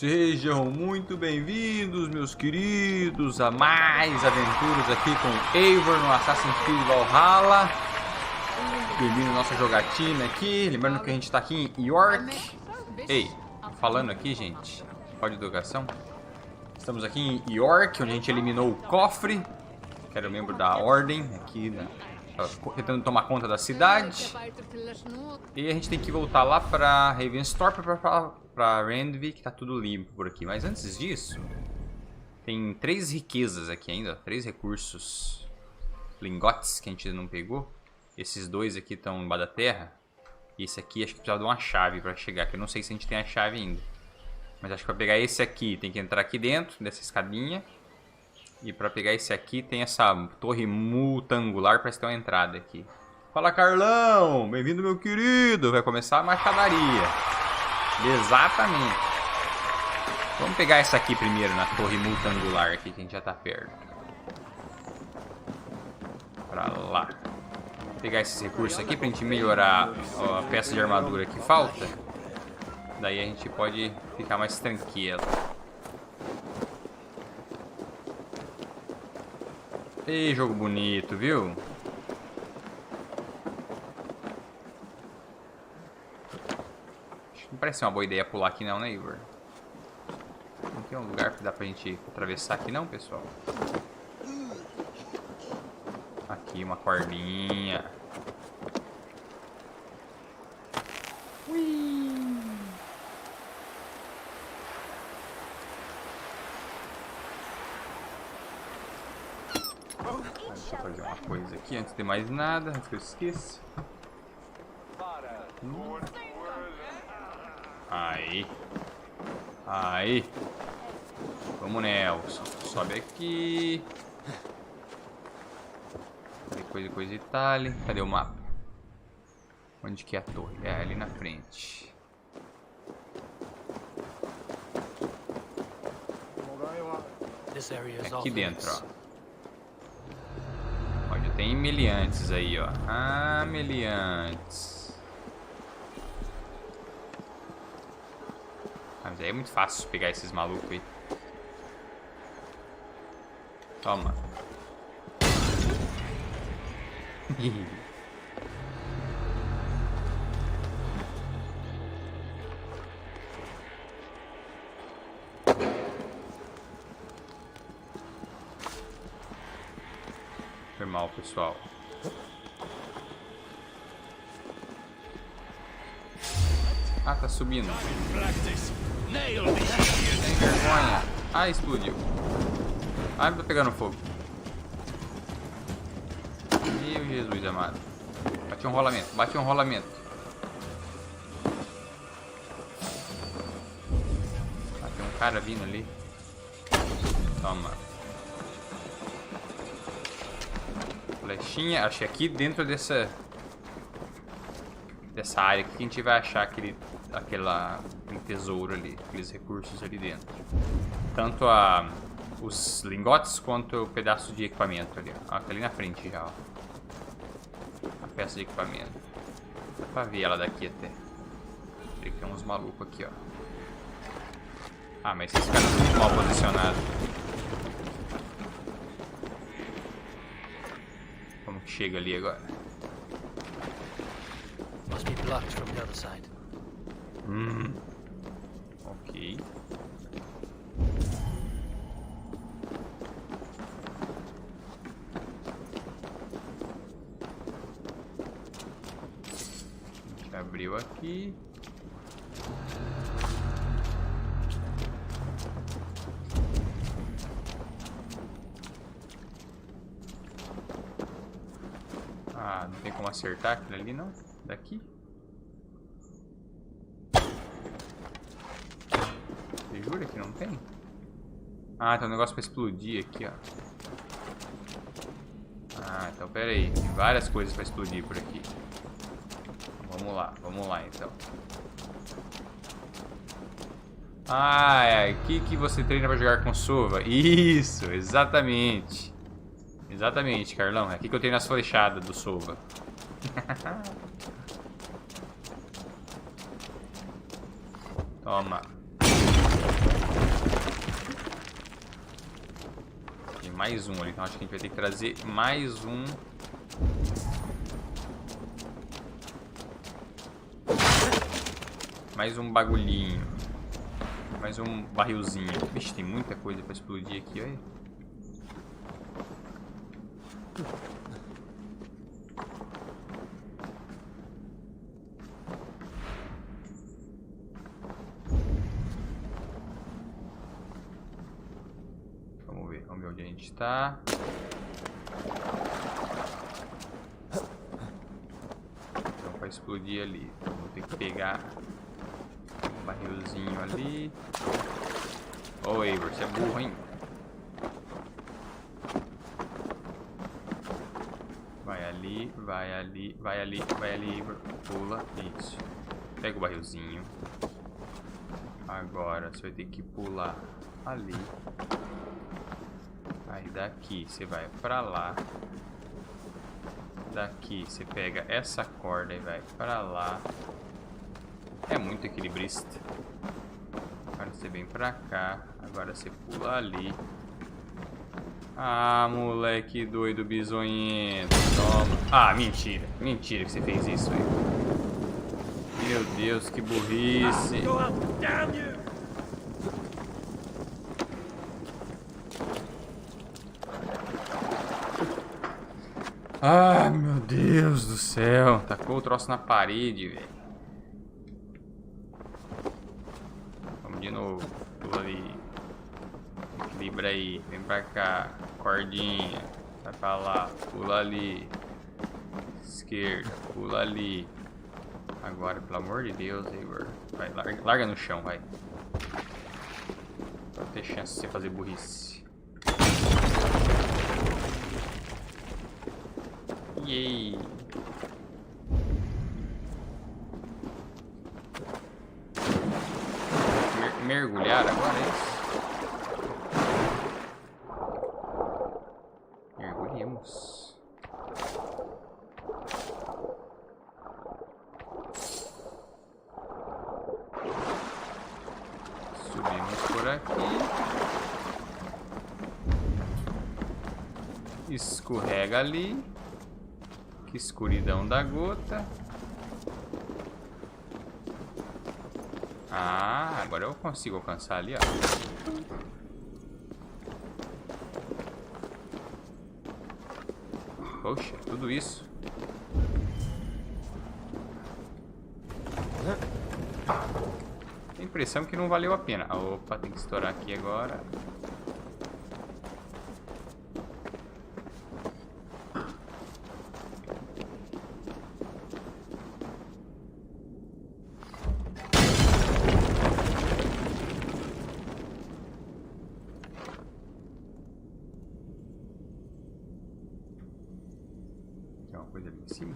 Sejam muito bem-vindos, meus queridos, a mais aventuras aqui com Eivor no Assassin's Creed Valhalla. Bem-vindo à nossa jogatina aqui. Lembrando que a gente está aqui em York. Ei, falando aqui, gente, pode educação. Estamos aqui em York, onde a gente eliminou o cofre, que era membro da ordem, aqui tentando tomar conta da cidade. E a gente tem que voltar lá para Ravensthorpe para Randvi, que tá tudo limpo por aqui. Mas antes disso, tem 3 riquezas aqui ainda, 3 recursos. Lingotes que a gente não pegou. Esses 2 aqui estão embaixo da terra. E esse aqui acho que precisava de uma chave para chegar, que eu não sei se a gente tem a chave ainda. Mas acho que para pegar esse aqui tem que entrar aqui dentro dessa escadinha. E para pegar esse aqui tem essa torre multangular, parece ter uma entrada aqui. Fala, Carlão! Bem-vindo, meu querido! Vai começar a machadaria. Exatamente. Vamos pegar essa aqui primeiro, na torre multangular aqui, que a gente já tá perto. Pra lá. Vou pegar esses recursos aqui pra gente melhorar a peça de armadura que falta. Daí a gente pode ficar mais tranquilo. Ei, jogo bonito, viu? Acho que não parece uma boa ideia pular aqui não, né, Eivor? Não tem um lugar que dá pra gente atravessar aqui não, pessoal? Aqui, uma cordinha. Ui. Deixa eu fazer uma coisa aqui antes de mais nada, antes que eu esqueça. Aí. Aí. Vamos, Nelson. Sobe aqui. Coisa e tal. Cadê o mapa? Onde que é a torre? É ali na frente. É aqui dentro, ó. Olha, tem meliantes aí, ó. Ah, meliantes. Mas aí é muito fácil pegar esses malucos aí. Toma. Foi mal, pessoal. Ah, tá subindo. Sem vergonha. Ah, explodiu. Ah, tá pegando fogo. Meu Jesus amado. Bate um rolamento, bate um rolamento. Ah, tem um cara vindo ali. Toma. Flechinha, acho que aqui dentro dessa área que a gente vai achar aquele tesouro ali, aqueles recursos ali dentro. Tanto os lingotes quanto o pedaço de equipamento ali, ó. Tá ali na frente já, ó. A peça de equipamento. Dá pra ver ela daqui até. Tem uns malucos aqui, ó. Ah, mas esses caras estão muito mal posicionados. Como que chega ali agora? Must be blocked from the other side. Ok. A gente abriu aqui. Ah, não tem como acertar aquilo ali não? Daqui? Você jura que não tem? Ah, tem um negócio pra explodir aqui, ó. Ah, então pera aí. Tem várias coisas pra explodir por aqui. Vamos lá então. Ah, é aqui que você treina pra jogar com sova. Isso, exatamente. Exatamente, Carlão. É aqui que eu treino as flechadas do sova. Toma. mais um ali. Então acho que a gente vai ter que trazer mais um. Mais um bagulhinho. Mais um barrilzinho. Vixe, tem muita coisa pra explodir aqui, olha. Vamos ver onde a gente tá. Então vai explodir ali. Então vou ter que pegar um barrilzinho ali. Ô, Eivor, você é burro, hein? Vai ali, vai ali, vai ali, vai ali, Eivor. Pula, isso. Pega o barrilzinho. Agora você vai ter que pular ali. Aí daqui você vai pra lá. Daqui você pega essa corda e vai pra lá. É muito equilibrista. Agora você vem pra cá. Agora você pula ali. Ah, moleque doido, bisonhento. Toma. Ah, mentira. Mentira que você fez isso aí. Meu Deus, que burrice. Ah, meu Deus do céu. Tacou o troço na parede, velho. Vamos de novo. Pula ali. Equilibra aí. Vem pra cá. Cordinha. Vai pra lá. Pula ali. Esquerda. Pula ali. Agora, pelo amor de Deus, Igor. Vai, larga no chão, vai. Pra ter chance de você fazer burrice. Yay. Mergulhar agora, é isso? Mergulhemos. Subimos por aqui. Escorrega ali. Que escuridão da gota. Ah, agora eu consigo alcançar ali, ó. Poxa, tudo isso. Tem impressão que não valeu a pena. Opa, tem que estourar aqui agora. Tem uma coisa ali em cima.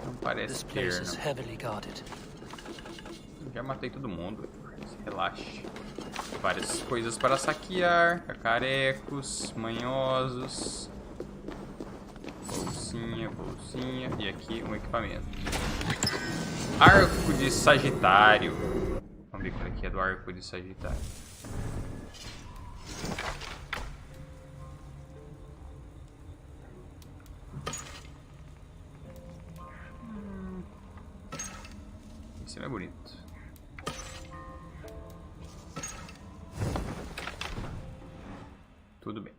Não parece ter, não. Já matei todo mundo. Relaxe. Várias coisas para saquear. Cacarecos, manhosos. Bolsinha, bolsinha. E aqui um equipamento. Arco de Sagitário. Vamos ver qual aqui é do arco de Sagitário. Esse não é bonito. Tudo bem.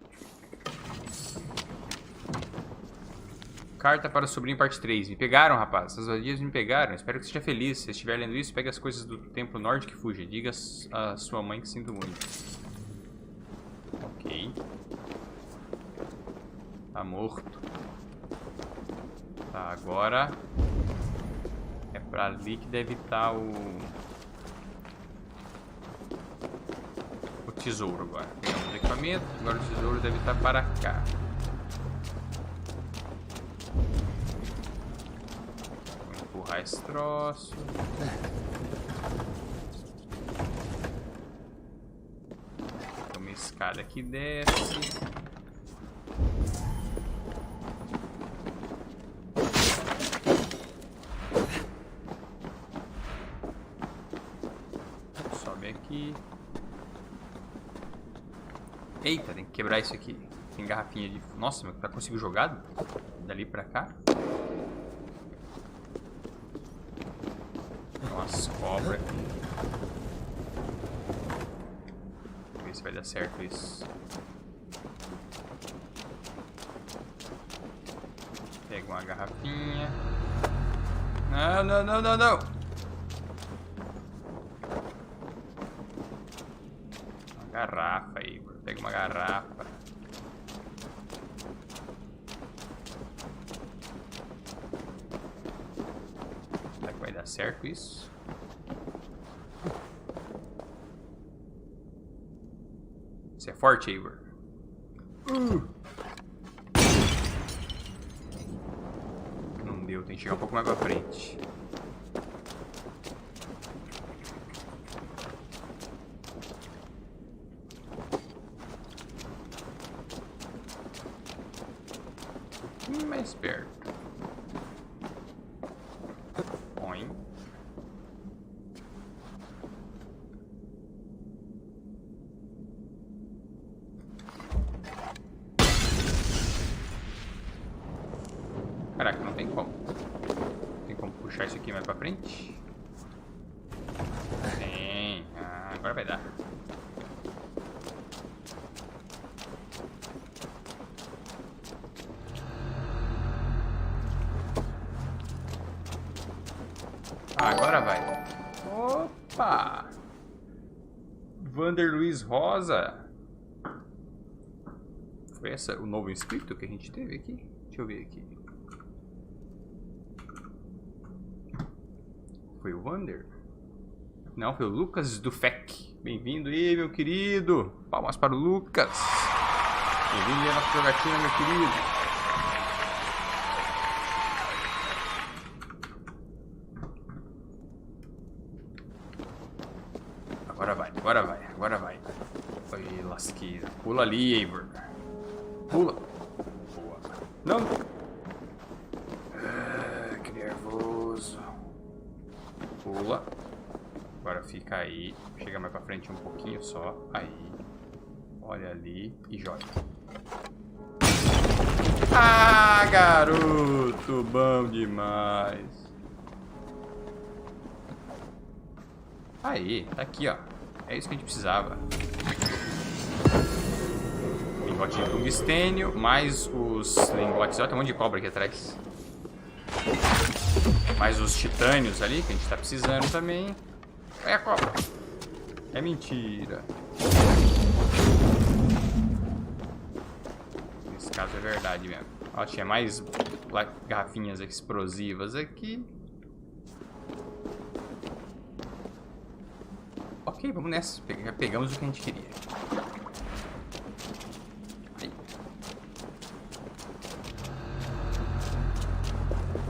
Carta para o sobrinho, parte 3. Me pegaram, rapaz. Essas vadias me pegaram. Espero que você esteja feliz. Se estiver lendo isso, pegue as coisas do templo nórdico e fuja. Diga a sua mãe que sinto muito. Ok. Tá morto. Tá, agora é pra ali que deve estar o tesouro agora. Pegamos o equipamento. Agora o tesouro deve estar para cá. Esse troço. Tem uma escada que desce. Eita, tem que quebrar isso aqui. Tem garrafinha de... Nossa, mas tá consigo jogar dali pra cá? Nossa, cobra aqui. Vamos ver se vai dar certo isso. Pega uma garrafinha. Não, não, não, não, não. Uma garrafa aí. Pega uma garrafa. Será que vai dar certo isso? Você é forte, Eivor. Não deu, tem que chegar um pouco mais pra frente. Mais perto. Põe. Caraca, não tem como. Tem como puxar isso aqui mais pra frente? Tem. Ah, agora vai dar. Agora vai. Opa! Vander Luiz Rosa. Foi essa o novo inscrito que a gente teve aqui? Deixa eu ver aqui. Foi o Vander? Não, foi o Lucas do FEC. Bem-vindo aí, meu querido. Palmas para o Lucas. Bem-vindo aí à nossa jogatina, meu querido. Agora vai, agora vai, agora vai. Oi, lasqueira. Pula ali, Eivor. Pula. Boa. Não. Ah, que nervoso. Pula. Agora fica aí. Chega mais pra frente um pouquinho só. Aí. Olha ali e joga. Ah, garoto. Bom demais. Aí, tá aqui, ó. É isso que a gente precisava. Lingote de tungstênio, mais os lingotes. Olha, tem um monte de cobra aqui atrás. Mais os titânios ali, que a gente tá precisando também. É a cobra. É mentira. Nesse caso é verdade mesmo. Ó, tinha mais garrafinhas explosivas aqui. Ok, vamos nessa. Pegamos o que a gente queria. Aí.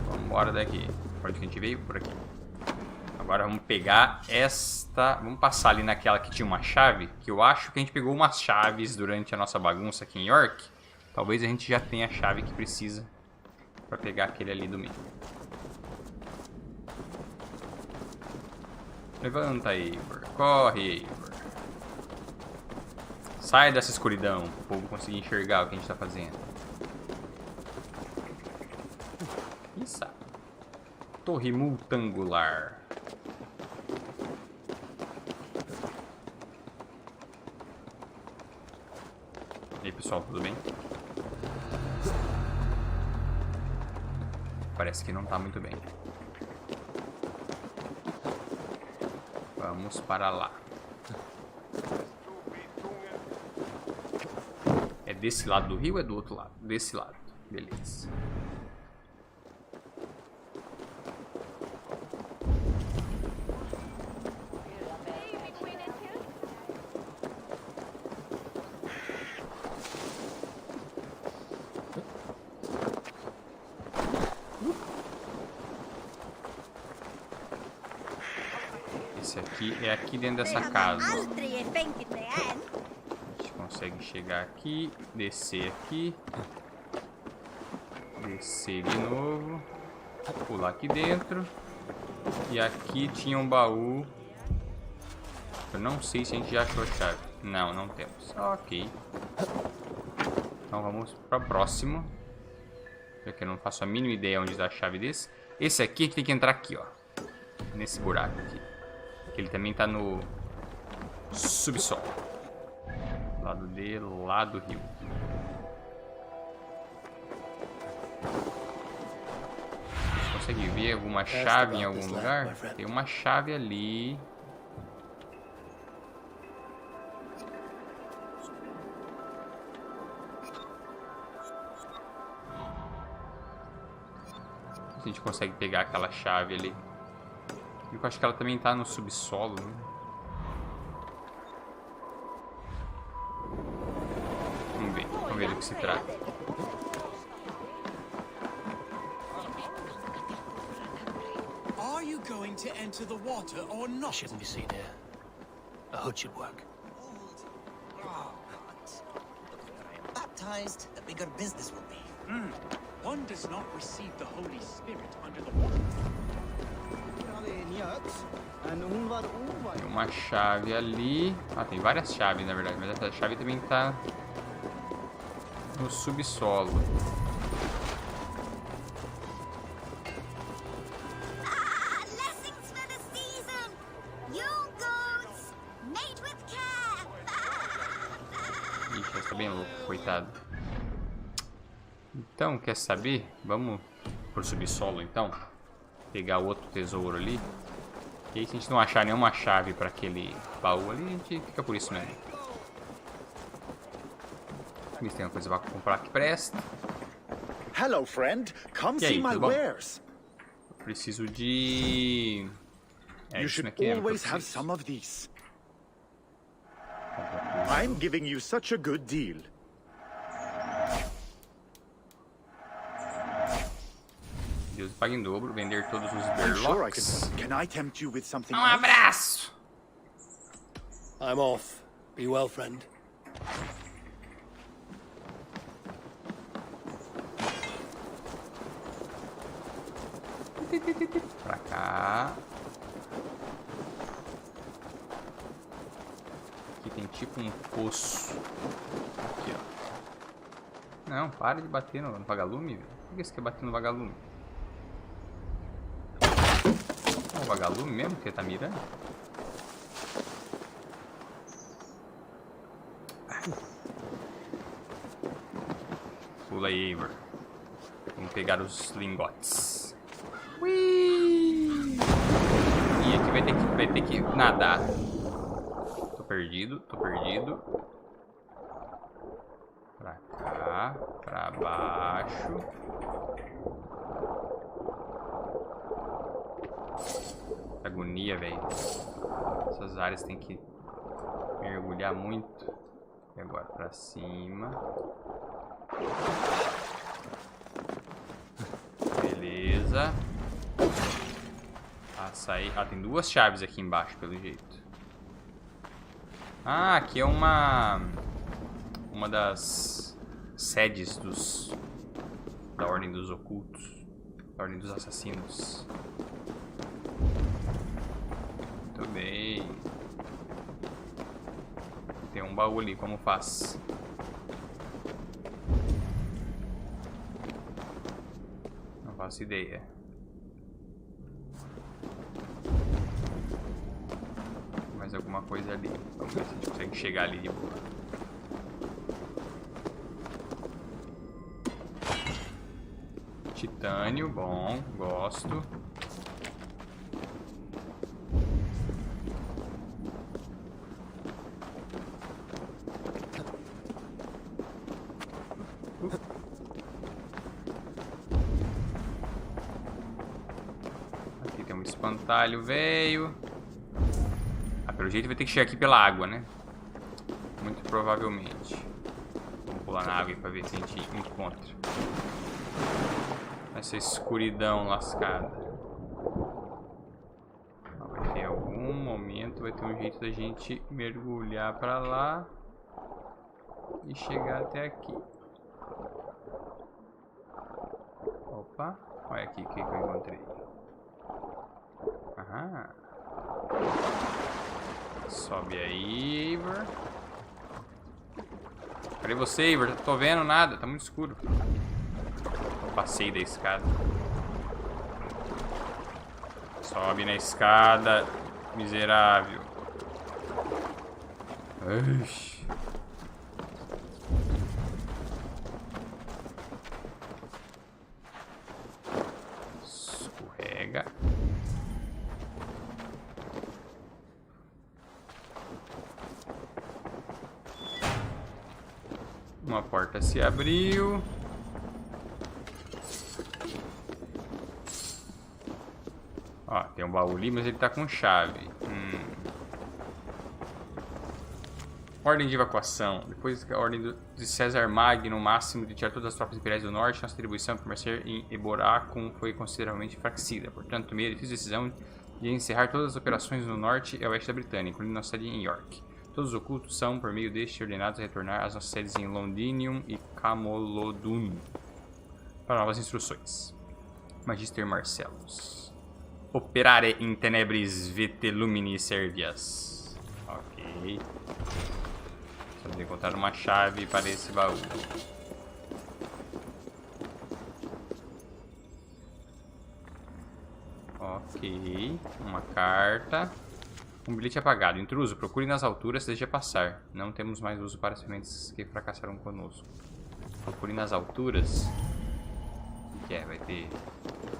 Vamos embora daqui. Por onde que a gente veio? Por aqui. Agora vamos pegar esta... Vamos passar ali naquela que tinha uma chave. Que eu acho que a gente pegou umas chaves durante a nossa bagunça aqui em York. Talvez a gente já tenha a chave que precisa para pegar aquele ali do meio. Levanta, Eivor. Corre, Eivor. Sai dessa escuridão, para o povo conseguir enxergar o que a gente está fazendo. Isso. Torre multangular. E aí, pessoal, tudo bem? Parece que não tá muito bem. Vamos para lá. É desse lado do rio ou é do outro lado? Desse lado. Beleza. Esse aqui é aqui dentro dessa casa. A gente consegue chegar aqui, descer aqui, descer de novo, pular aqui dentro. E aqui tinha um baú. Eu não sei se a gente já achou a chave. Não, não temos. Ok. Então vamos para o próximo. Já que eu não faço a mínima ideia onde está a chave desse. Esse aqui a gente tem que entrar aqui, ó. Nesse buraco aqui. Que ele também tá no subsolo. Lado de lá do rio. Você consegue ver alguma chave em algum lugar? Tem uma chave ali. A gente consegue pegar aquela chave ali. Eu acho que ela também tá no subsolo, né? Vamos ver do que se trata. Are you going to enter the water or I not? shouldn't be seen here. A hood should work. Baptized, the bigger business will be. One does not receive the Holy Spirit under the water. Tem uma chave ali. Ah, tem várias chaves na verdade, mas essa chave também tá no subsolo. Blessings for the season. Young goats, made with care. Ixi, essa tá bem louco, coitado. Então, quer saber? Vamos pro subsolo então. Pegar o outro tesouro ali. E aí, se a gente não achar nenhuma chave para aquele baú ali, a gente fica por isso mesmo. Ver se tem uma coisa para comprar que presta. Hello, friend. Come E aí, see my tudo bom? wares. Eu preciso de... You isso should aqui mesmo que eu always have preciso. some of these. I'm giving you such a good deal. Deus paga em dobro, vender todos os I'm sure I berlocks. can I tempt you with something Um else? abraço! I'm off. Be well, friend. Pra cá. Aqui tem tipo um poço. Aqui, ó. Não, para de bater no vagalume, velho. Por que você quer bater no vagalume? É o vagalume mesmo que você tá mirando? Ai. Pula aí, Eivor. Vamos pegar os lingotes. Ui! E aqui vai ter que nadar. Tô perdido, tô perdido. Pra cá, pra baixo. Agonia, velho. Essas áreas tem que mergulhar muito. E agora pra cima. Beleza. Açaí. Ah, tem duas chaves aqui embaixo, pelo jeito. Ah, aqui é uma das sedes da Ordem dos Ocultos. Da Ordem dos Assassinos. Muito bem. Tem um baú ali, como faz? Não faço ideia. Mais alguma coisa ali. Vamos ver se a gente consegue chegar ali de boa. Titânio, bom, gosto. Aqui tem um espantalho velho. Ah, pelo jeito vai ter que chegar aqui pela água, né? Muito provavelmente. Vamos pular na água aí pra ver se a gente encontra. Essa escuridão lascada. Vai ter algum momento, vai ter um jeito da gente mergulhar pra lá e chegar até aqui. Opa, olha aqui o que eu encontrei. Aham. Sobe aí, Eivor. Cadê você, Iver? Não tô vendo nada, tá muito escuro. Eu passei da escada. Sobe na escada, miserável. Ixi. Escorrega. Uma porta se abriu. Ó, tem um baú ali, mas ele tá com chave. Ordem de evacuação. Depois que a ordem de César Magno, máximo de tirar todas as tropas imperiais do norte, nossa atribuição para permanecer em Bora foi consideravelmente enfraquecida. Portanto, tomei a difícil decisão de encerrar todas as operações no norte e oeste da Britânia, incluindo nossa sede em York. Todos os ocultos são, por meio deste, ordenados a retornar às nossas sedes em Londinium e Camolodunum para novas instruções. Magister Marcellus. Operare in tenebris vite lumini servias. Ok. Precisamos encontrar uma chave para esse baú. Ok. Uma carta. Um bilhete apagado. Intruso, procure nas alturas, deixe passar. Não temos mais uso para as sementes que fracassaram conosco. Procure nas alturas. O que é? Vai ter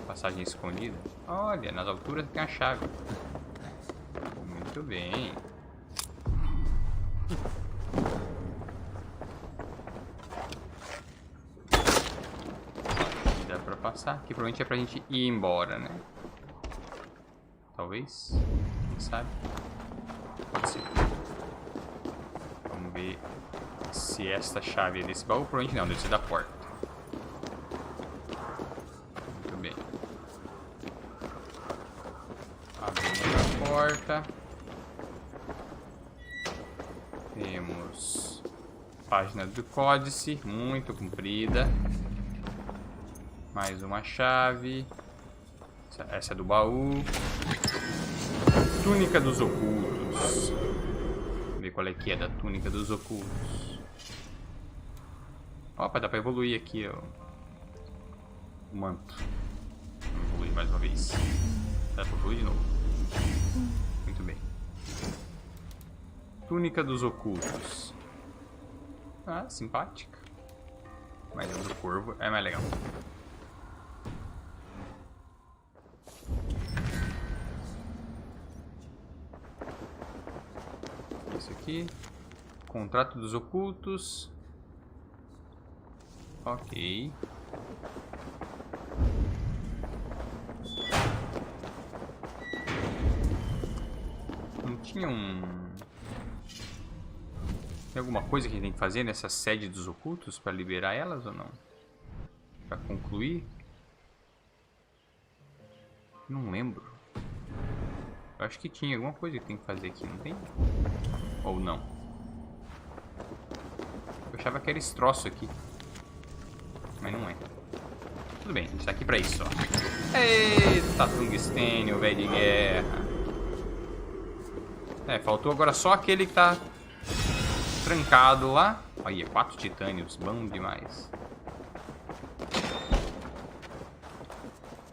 passagem escondida? Olha, nas alturas tem a chave. Muito bem. Dá pra passar. Aqui provavelmente é pra gente ir embora, né? Talvez. Quem sabe? Pode ser. Vamos ver se esta chave é desse baú. Provavelmente não, deve ser da porta. Muito bem. Abrimos a porta. Temos página do códice, muito comprida. Mais uma chave. Essa é do baú. Túnica dos ocultos. Vamos ver qual é que é da túnica dos ocultos. Opa, dá pra evoluir aqui, ó. O manto. Vamos evoluir mais uma vez. Dá pra evoluir de novo. Muito bem. Túnica dos ocultos. Ah, simpática. Mas a do corvo é mais legal. Isso aqui. Contrato dos ocultos. Ok. Não tinha Tem alguma coisa que a gente tem que fazer nessa sede dos ocultos para liberar elas ou não? Para concluir? Não lembro. Eu acho que tinha alguma coisa que tem que fazer aqui, não tem? Ou não? Eu achava que era esse troço aqui. Mas não é. Tudo bem, a gente tá aqui pra isso, ó. Eita, tungstênio, velho de guerra. É, faltou agora só aquele que tá trancado lá. Olha, 4 titânios, bom demais.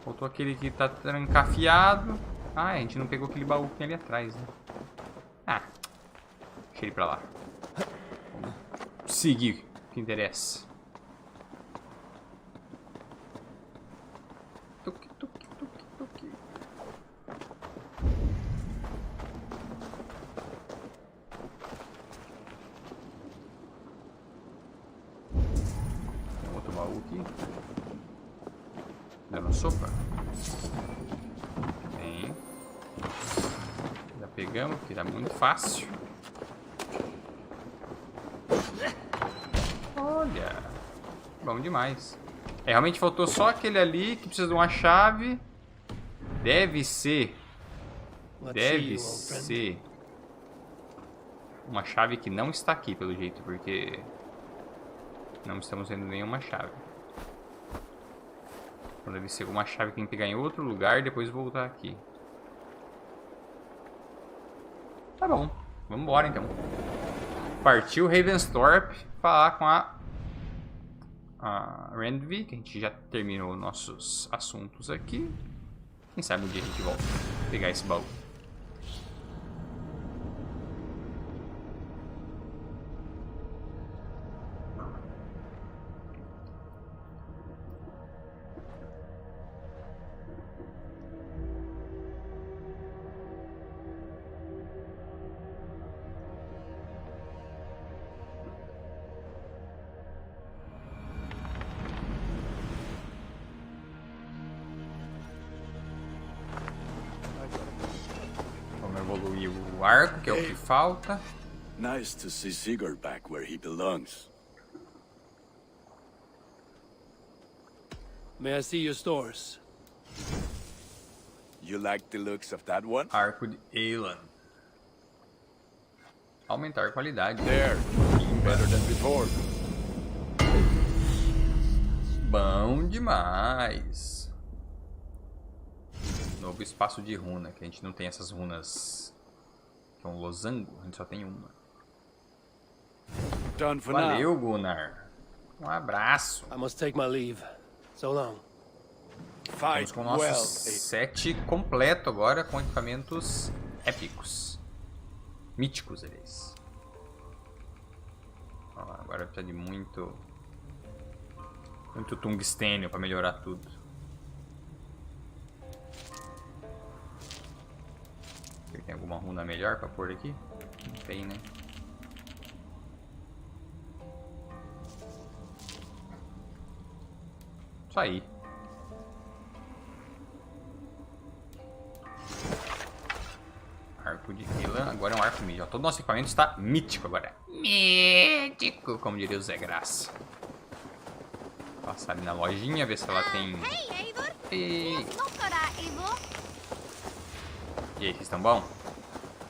Faltou aquele que tá trancafiado. Ah, a gente não pegou aquele baú que tem ali atrás, né? Ah, deixa ele pra lá. Vamos seguir o que interessa. Tuki, tuki, tuki, tuki. Tem outro baú aqui. Dando sopa. Bem. Já pegamos, porque tá muito fácil. Olha. Bom demais. É, realmente faltou só aquele ali que precisa de uma chave. Deve ser uma chave que não está aqui, pelo jeito, porque não estamos vendo nenhuma chave. Então deve ser uma chave que tem que pegar em outro lugar e depois voltar aqui. Tá bom, vamos embora então. Partiu Ravensthorpe falar com a Randvi, que a gente já terminou nossos assuntos aqui. Quem sabe um dia a gente volta a pegar esse baú. O arco, que é o que falta. Nice to see Sigurd back where he belongs. May I see your stores? You like the looks of that one? Arco de Elan. Aumentar a qualidade. There. Better than before. Bom demais. Novo espaço de runa, que a gente não tem essas runas. Que é um losango, a gente só tem uma. Done for Valeu, Gunnar. Um abraço. I must take my leave. So long. Estamos com o nosso set completo agora, com equipamentos épicos. Míticos, aliás. Ó, agora precisa de muito tungstênio para melhorar tudo. Tem alguma runa melhor para pôr aqui? Não tem, né? Isso aí. Arco de Elan, agora é um arco mítico. Todo o nosso equipamento está mítico agora. Mítico, como diria o Zé Graça. Passar ali na lojinha, ver se ela tem... Hey, Eivor. E Yes, look at that, Eivor. aí, vocês estão bom?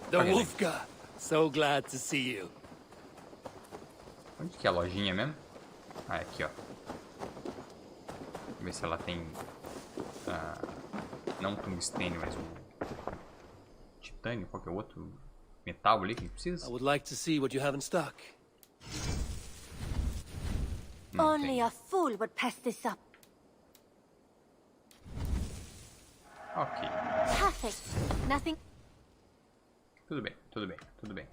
The Wolfka. So glad to see you. Onde que é a lojinha mesmo? Ah, é aqui, ó. Ver se ela tem... não tungstênio, mas um... titânio, qualquer outro metal ali que a gente precisa. I would like to see what you have in stock. Only a fool would pass this up. Ok. Perfect. Nothing. Tudo bem, tudo bem, tudo bem.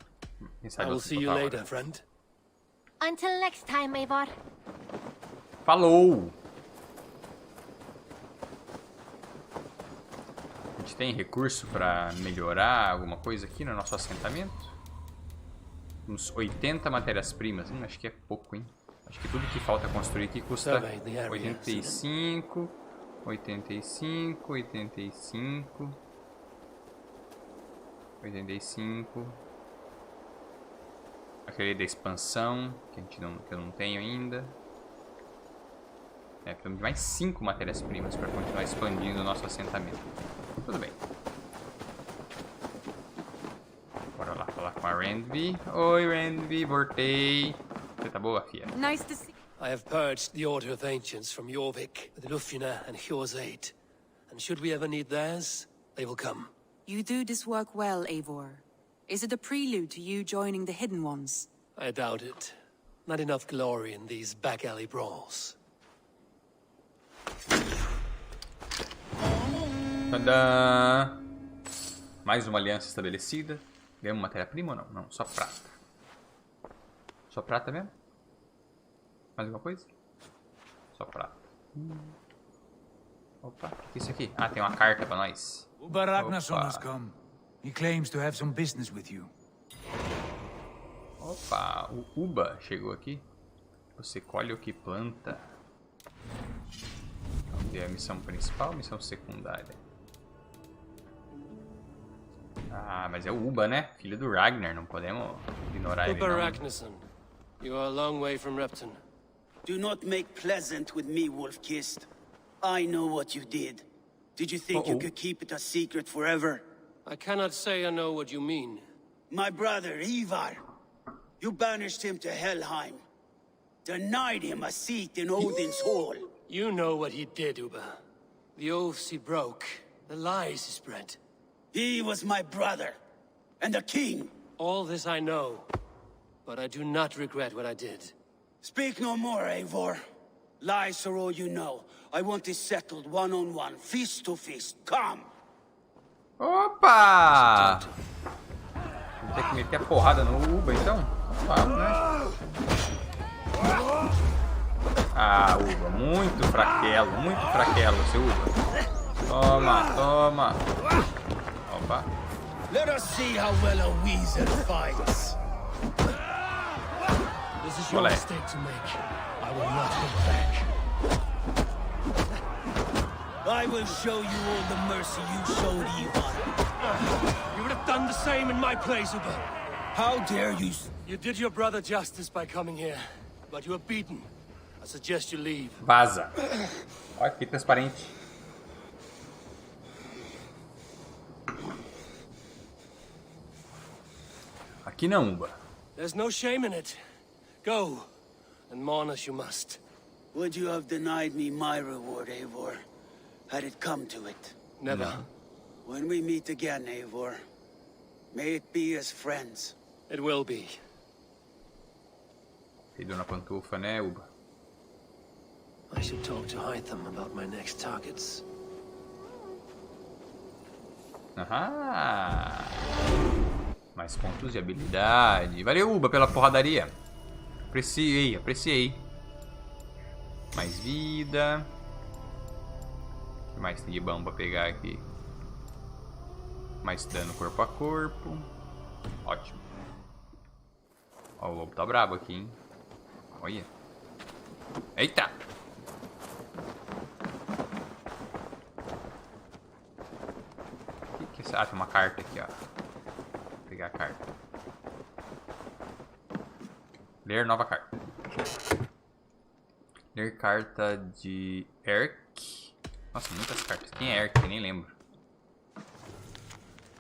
Quem I sabe will outro see you total later, agora. friend. Until next time, Eivor. Falou! A gente tem recurso para melhorar alguma coisa aqui no nosso assentamento? Uns 80 matérias-primas. Acho que é pouco, hein? Acho que tudo que falta construir aqui custa 85, 85, 85, 85. Aquele da expansão, que eu não tenho ainda. Precisamos de mais 5 matérias-primas para continuar expandindo o nosso assentamento. Tudo bem. Bora lá falar com a Randvi. Oi, Randvi, voltei. Você tá boa, filha? Nice to see. I have purged the Order of Ancients from Jorvik with Lufjuna and Hjor's aid. And should we ever need theirs, they will come. You do this work well, Eivor. Is it a prelude to you joining the Hidden Ones? I doubt it. Not enough glory in these back alley brawls. Tadã! Mais uma aliança estabelecida. Ganhamos matéria-prima ou não? Não, só prata. Só prata mesmo? Mais alguma coisa? Só prata. Opa, o que é isso aqui? Ah, tem uma carta pra nós. Uba Ragnarsson Opa. has come. He claims to have some business with you. Opa, o Uba chegou aqui. Você colhe o que planta. Vamos ver a missão principal ou missão secundária? Ah, mas é o Uba, né? Filho do Ragnar, não podemos ignorar ele Uber não. Ragnarsson, you are a long way from Repton. Do not make pleasant with me, Wolf-Kissed. I know what you did. Did you think you could keep it a secret forever? I cannot say I know what you mean. My brother, Ivar. You banished him to Helheim. Denied him a seat in Odin's hall. You know what he did, Uber. The oaths he broke, the lies he spread. He was my brother. And the king. All this I know. but I do not regret what I did. Speak no more, Eivor. Lies are all you know. I want this settled one-on-one, fist to fist. Come! Opa! Vou ter que meter a porrada no Uba, então? Vamos, né? Ah, Uba, muito fraquelo, seu Uba. Toma, toma. Opa. Let us see how well a weasel fights. This is your Olé. mistake to make. I will not go back. I will show you all the mercy you showed Ivan. You would have done the same in my place, Uba. How dare you... You did your brother justice by coming here, but you were beaten. I suggest you leave. Vaza. Olha que transparente. Aqui não, Uba. There's no shame in it. Go, and mourn as you must. Would you have denied me my reward, Eivor? Had it come to it? Never. No. When we meet again, Eivor, may it be as friends. It will be. Dedo na pantufa, né, Uba? I should talk to Hytham about my next targets. Aham. Mais pontos de habilidade. Valeu, Uba, pela porradaria. Apreciei, apreciei. Mais vida. O que mais tem de bom pra pegar aqui? Mais dano corpo a corpo. Ótimo. Ó, o lobo tá brabo aqui, hein? Olha. Eita! Que é isso? Ah, tem uma carta aqui, ó. Vou pegar a carta. Ler nova carta. Ler carta de Erk. Nossa, muitas cartas. Quem é Erk? Eu nem lembro.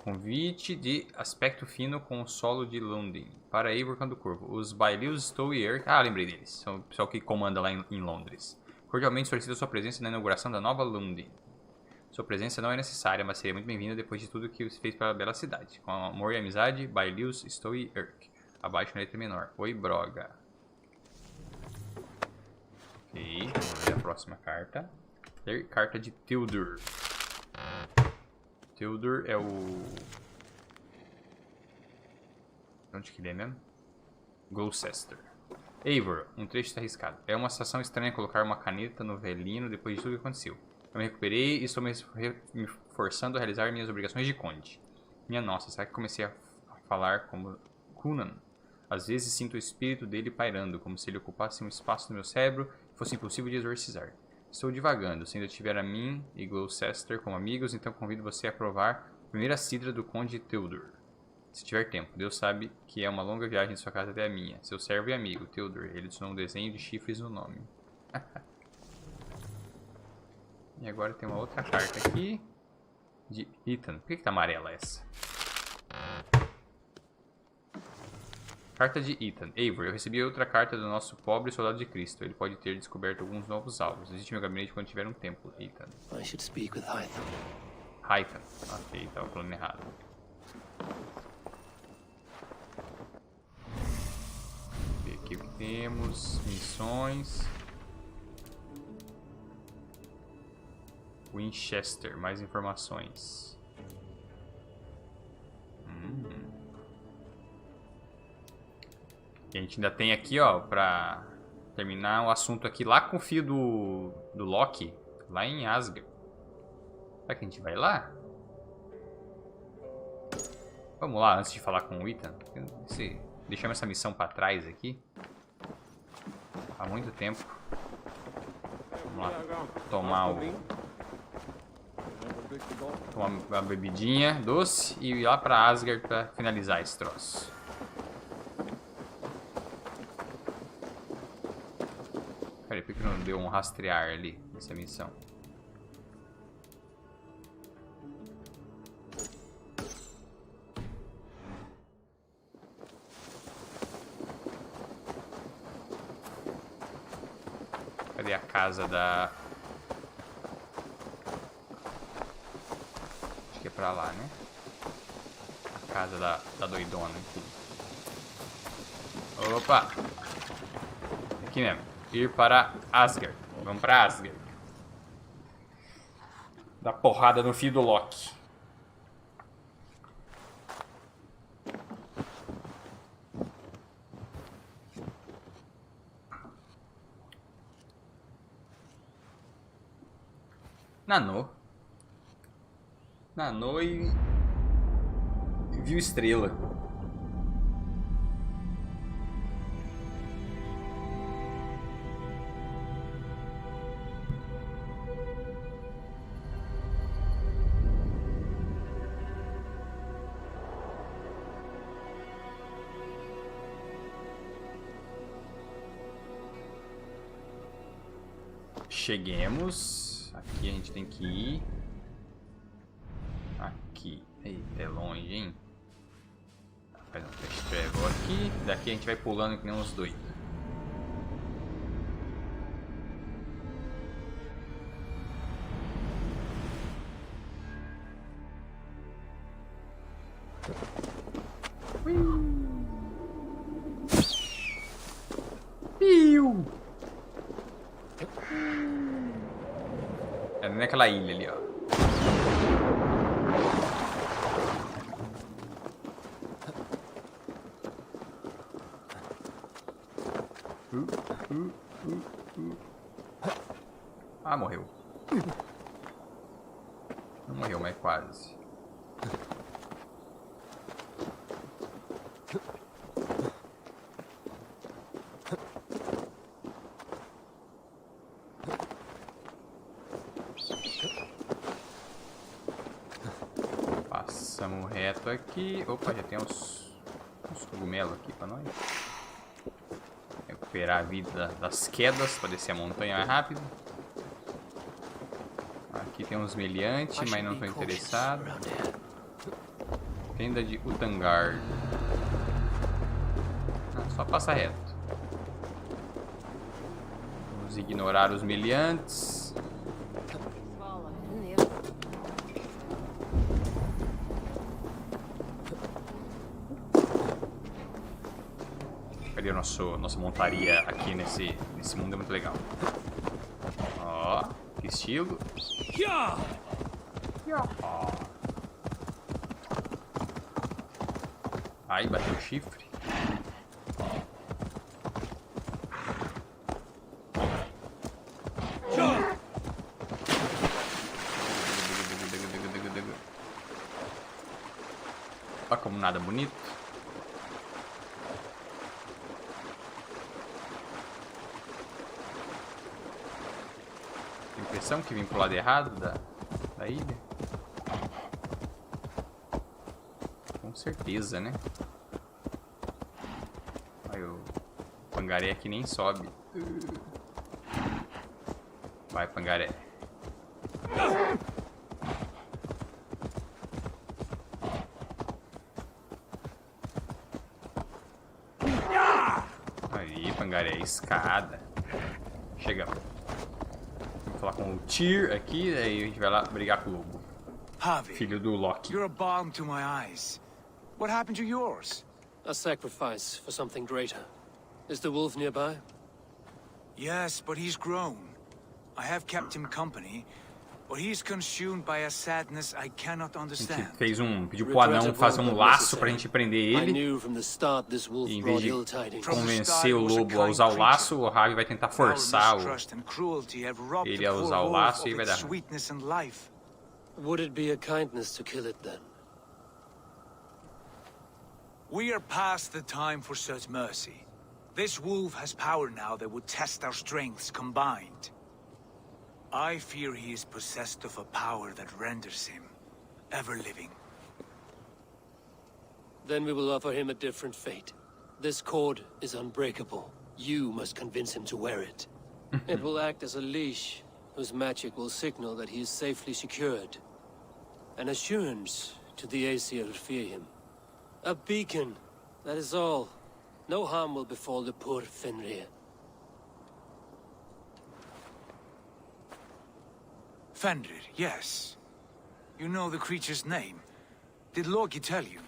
Convite de aspecto fino com o solo de Londres. Para Eivor do Corvo. Os Bailius, Stowe e Erk. Ah, lembrei deles. São o pessoal que comanda lá em Londres. Cordialmente solicito sua presença na inauguração da nova Londres. Sua presença não é necessária, mas seria muito bem-vinda depois de tudo que você fez pela bela cidade. Com amor e amizade, Bailius, Stowe e Erk. Abaixo na letra menor. Oi, Broga. Ok, vamos ver a próxima carta. Ler carta de Tildor. Tildor é o... Onde que ele é mesmo? Gloucester. Eivor, um trecho está arriscado. É uma sensação estranha colocar uma caneta no velino depois de tudo que aconteceu. Eu me recuperei e estou me forçando a realizar minhas obrigações de conde. Minha nossa, será que comecei a falar como Cunan? Às vezes sinto o espírito dele pairando, como se ele ocupasse um espaço no meu cérebro e fosse impossível de exorcizar. Estou divagando, se ainda tiver a mim e Gloucester como amigos, então convido você a provar a primeira cidra do Conde Tildor. Se tiver tempo, Deus sabe que é uma longa viagem de sua casa até a minha. Seu servo e amigo, Tildor. Ele adicionou um desenho de chifres no nome. E agora tem uma outra carta aqui. De Ethan. Por que tá amarela essa? Carta de Ethan. Eivor, eu recebi outra carta do nosso pobre soldado de Cristo. Ele pode ter descoberto alguns novos alvos. Visite meu gabinete quando tiver um tempo, Ethan. I should speak with Hytham. Hytham. Ok, tava falando errado. Vamos ver aqui o que temos. Missões. Winchester. Mais informações. E a gente ainda tem aqui, ó, pra terminar o assunto aqui lá com o fio do Loki, lá em Asgard. Será que a gente vai lá? Vamos lá, antes de falar com o Ethan. Deixamos essa missão pra trás aqui. Há muito tempo. Vamos lá, tomar uma bebidinha doce e ir lá pra Asgard pra finalizar esse troço. Peraí, por que não deu um rastrear ali nessa missão? Cadê a casa da... Acho que é pra lá, né? A casa da doidona aqui. Opa! Aqui mesmo. Ir para Asgard. Vamos para Asgard. Dá porrada no filho do Loki. Nanou e viu estrela. Cheguemos. Aqui a gente tem que ir. Aqui. Eita, é longe, hein? Faz um fast travel aqui. Daqui a gente vai pulando que nem uns doidos. Piu! É naquela ilha ali, ó. Ah, morreu. Não morreu, mas quase. Passamos reto aqui. Opa, já tem uns cogumelos aqui pra nós. Recuperar a vida das quedas para descer a montanha mais rápido. Aqui tem uns meliantes, mas não estou interessado. Tenda de Utangard. Só passa reto. Vamos ignorar os meliantes. Cadê nossa montaria aqui nesse mundo? É muito legal. Ó, que estilo. Ai, bateu o chifre. Olha como nada bonito. Tem impressão que vim pro lado errado da ilha. Com certeza, né? Aí o pangaré aqui nem sobe. Vai, pangaré. Aí, pangaré, escada. Chegamos. Vamos falar com o Tyr aqui, aí a gente vai lá brigar com o lobo. Filho do Loki. You're a balm to my eyes. What happened to yours? A sacrifice for something greater. Is the wolf nearby? Yes, but he's grown. I have kept him company, but he's consumed by a sadness I cannot A gente understand. pediu pro anão fazer um laço pra gente prender I ele. knew from the start this wolf E em brought vez ill de tidings. convencer o lobo a usar o laço, o Ravi vai tentar forçar ele a usar o laço e vai dar ruim. Would it be a kindness to kill it then? We are past the time for such mercy. This wolf has power now that would test our strengths combined. I fear he is possessed of a power that renders him ever living. Then we will offer him a different fate. This cord is unbreakable. You must convince him to wear it. It will act as a leash, whose magic will signal that he is safely secured. An assurance to the Aesir who fear him. A beacon, that is all. No harm will befall the poor Fenrir. Fenrir, yes. You know the creature's name. Did Loki tell you?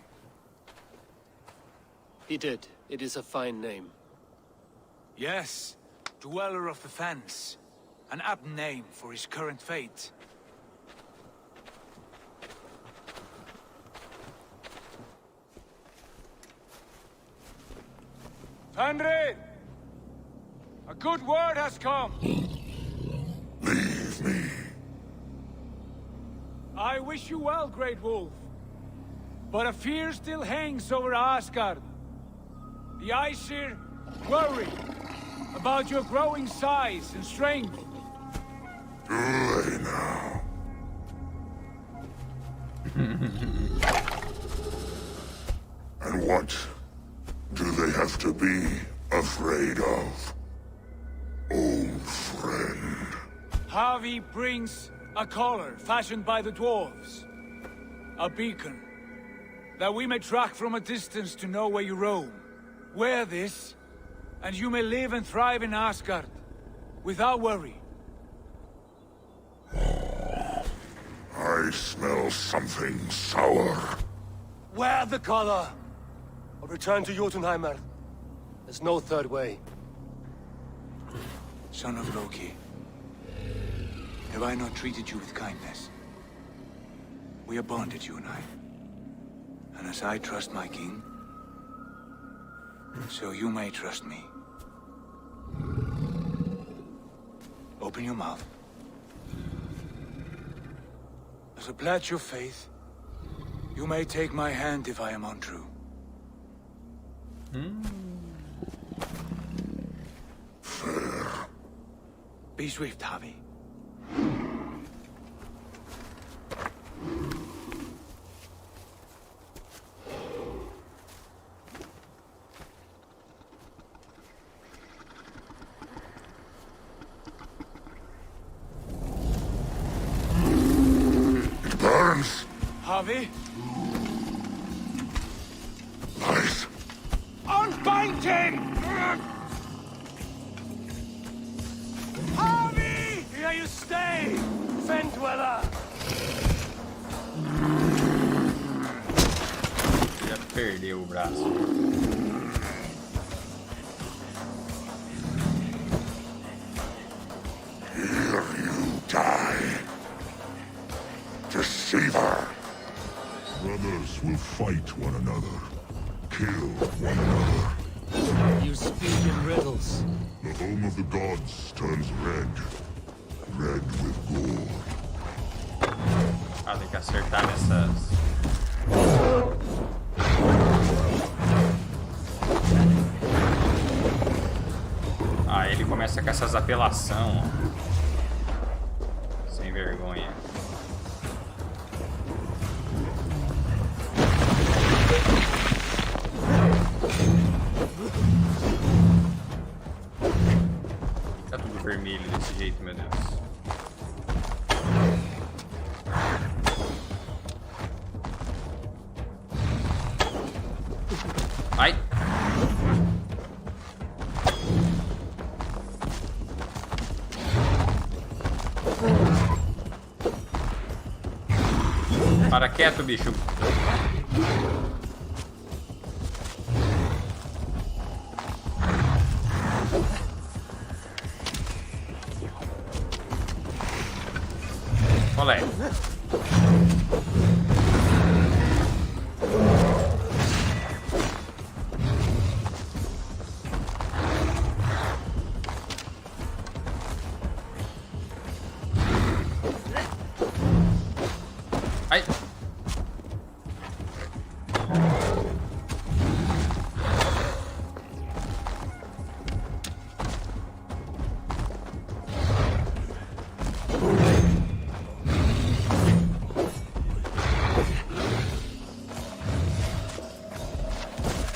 He did, It is a fine name. Yes, Dweller of the Fens. An apt name for his current fate. Fenrir! A good word has come! Leave me. I wish you well, Great Wolf. But a fear still hangs over Asgard. The Aesir worry about your growing size and strength. Do they now? And what do they have to be afraid of? Old friend. Havi brings a collar fashioned by the dwarves. A beacon, that we may track from a distance to know where you roam. Wear this, and you may live and thrive in Asgard, without worry. I smell something sour. Wear the collar! Or return to Jotunheimer. There's no third way. Son of Loki, have I not treated you with kindness? We are bonded, you and I. And as I trust my king, so you may trust me. Open your mouth. As a pledge of faith, you may take my hand if I am untrue. Fair. Be swift, Havi. It burns. Havi, Lies. unbind him! Havi! Here you stay, Fen Dweller! Já perdeu o braço. Here you die. Deceiver. Brothers will fight one another. Kill one another. You speak in riddles. The home of the gods turns red. Red with gore. Ah, tem que acertar nessas. Ah, ele começa com essas apelação, ó. Sem vergonha. Tá tudo vermelho desse jeito, meu Deus. Ai! Para quieto, bicho. Olé. Ai.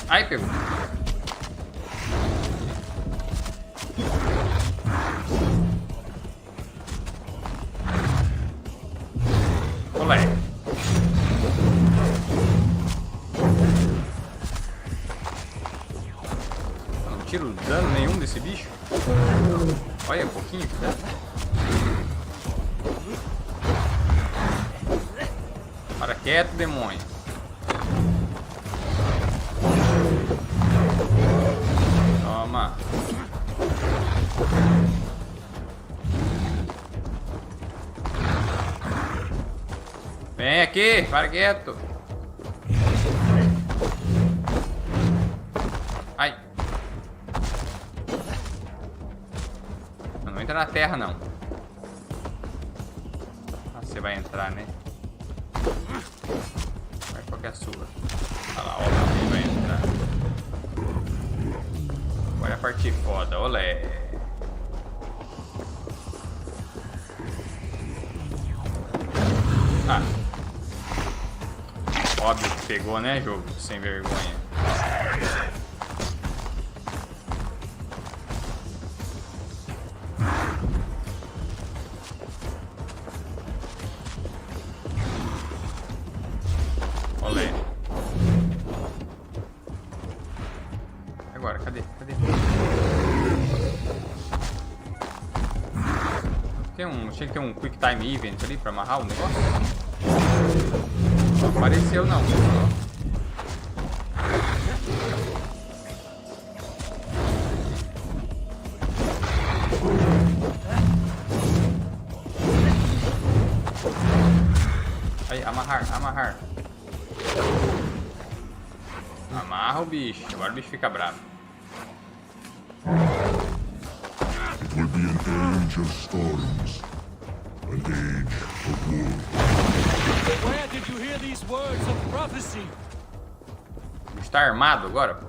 Ai, pegou. Olé. Não tiro dano nenhum desse bicho. Olha, um pouquinho que dá. Para quieto, demônio. Toma. Vem aqui, para quieto. Ai. Não entra na terra, não. Ah, você vai entrar, né? Qual que é a sua? Olha lá, ó, ele vai entrar. Agora é a parte foda, olé. Ah. Óbvio que pegou, né, jogo? Sem vergonha. Olé. Agora, cadê? Cadê? Tinha que ter um Quick Time Event ali pra amarrar o negócio. Não apareceu, não. Aí, amarrar, amarrar. Amarra o bicho. Agora o bicho fica bravo. It will be an age of storms. An age of war. Where did you hear these words of prophecy? Está armado agora, pô.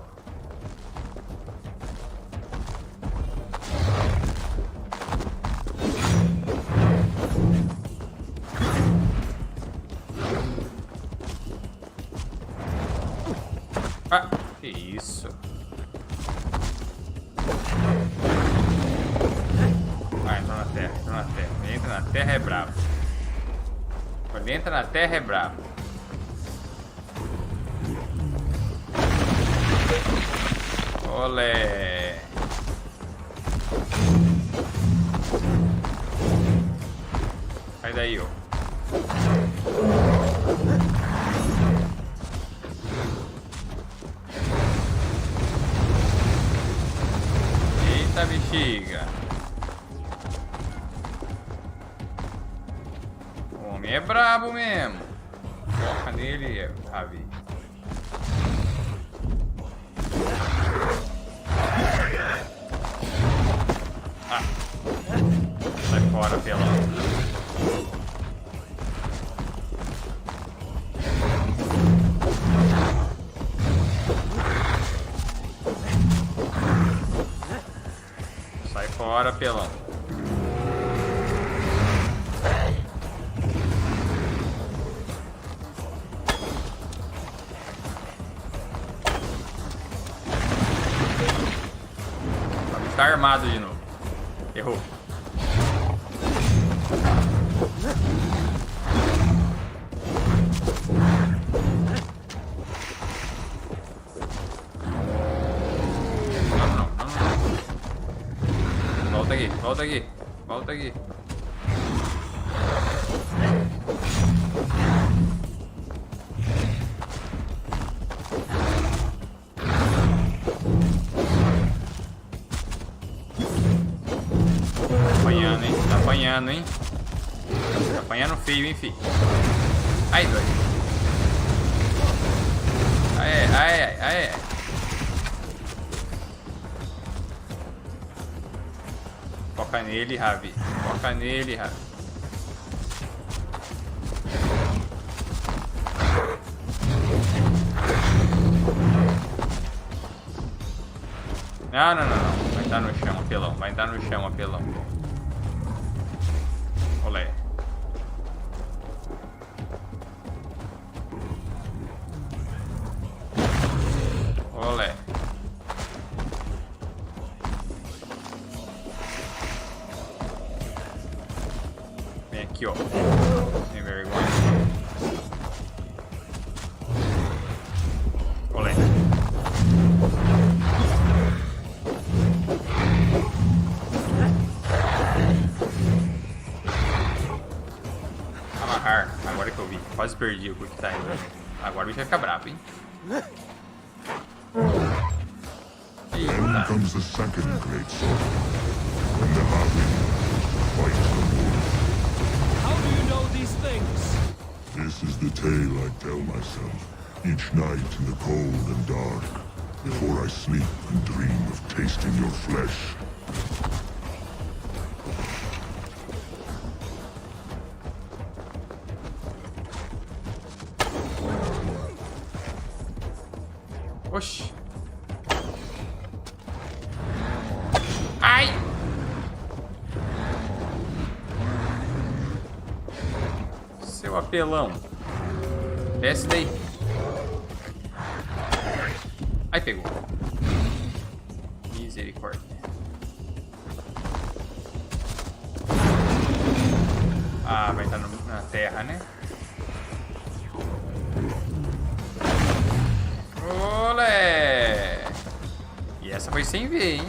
Ah, que isso? Ah, entra na terra, entra na terra. Quando entra na terra é bravo. Quando entra na terra é bravo. Olé! Sai daí, ó. Eita bexiga! O homem é brabo mesmo. Foca nele, Ravi. Ah. Sai fora, pelão. Sai fora, pelão. Tá armado de novo. Errou. Não. Volta aqui, volta aqui, volta aqui. Tá apanhando, hein? Tá apanhando feio, hein, filho? Ai, doido. Aê. Foca nele, Ravi. Foca nele, Ravi. Não. Vai estar no chão, apelão. Vai estar no chão, apelão. Olé. Olé. Vem aqui, ó. Sem vergonha. Olé. Amarrar. Agora que eu vi. Quase perdi o Quick Time. Agora o bicho vai ficar bravo, hein? Then comes the second great sorrow, when the Havi fight the wolf. How do you know these things? This is the tale I tell myself, each night in the cold and dark, before I sleep and dream of tasting your flesh. Oxi. Ai! Seu apelão. Desce daí. Ai, pegou. Misericórdia. Ah, vai estar na terra, né? Olé! E essa foi sem ver, hein?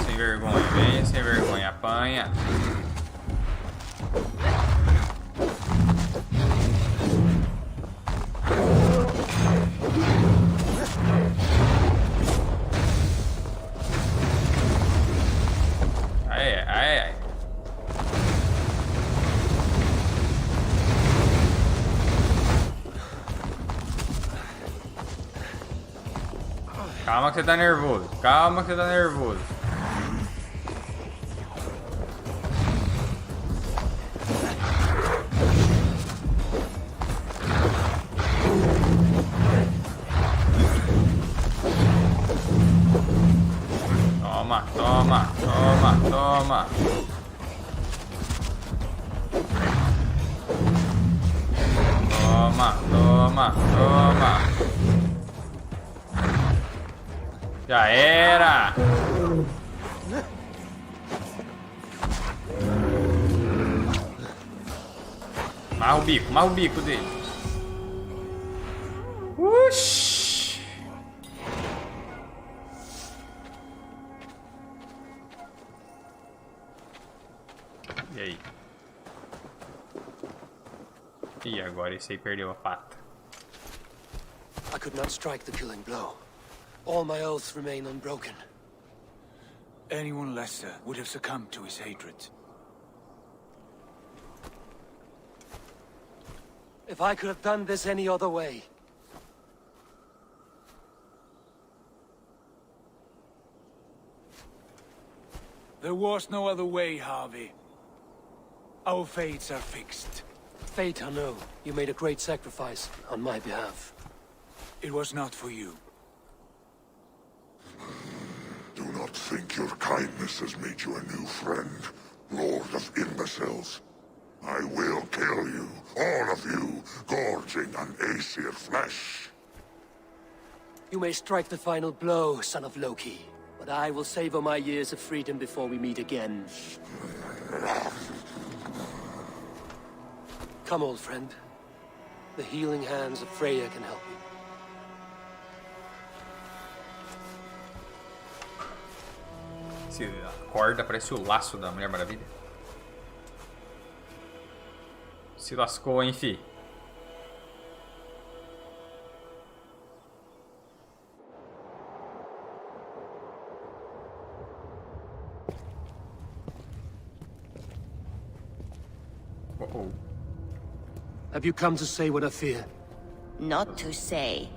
Sem vergonha, vem sem vergonha, apanha. Calma que você tá nervoso. Calma que você tá nervoso. Toma, toma, toma, toma. Toma, toma, toma. Já era! Marra o bico dele. Uxi! E aí? E agora esse aí perdeu a pata. I could not strike the killing blow. All my oaths remain unbroken. Anyone lesser would have succumbed to his hatred. If I could have done this any other way. There was no other way, Harvey. Our fates are fixed. Fate, I know. You made a great sacrifice on my behalf. It was not for you. Do not think your kindness has made you a new friend, Lord of Imbeciles. I will kill you, all of you, gorging on Aesir flesh. You may strike the final blow, son of Loki, but I will savor my years of freedom before we meet again. Come, old friend. The healing hands of Freya can help me. Essa corda parece o laço da Mulher Maravilha. Se lascou, hein, fi? Uh-oh. Have you come to say what I fear? Not to say,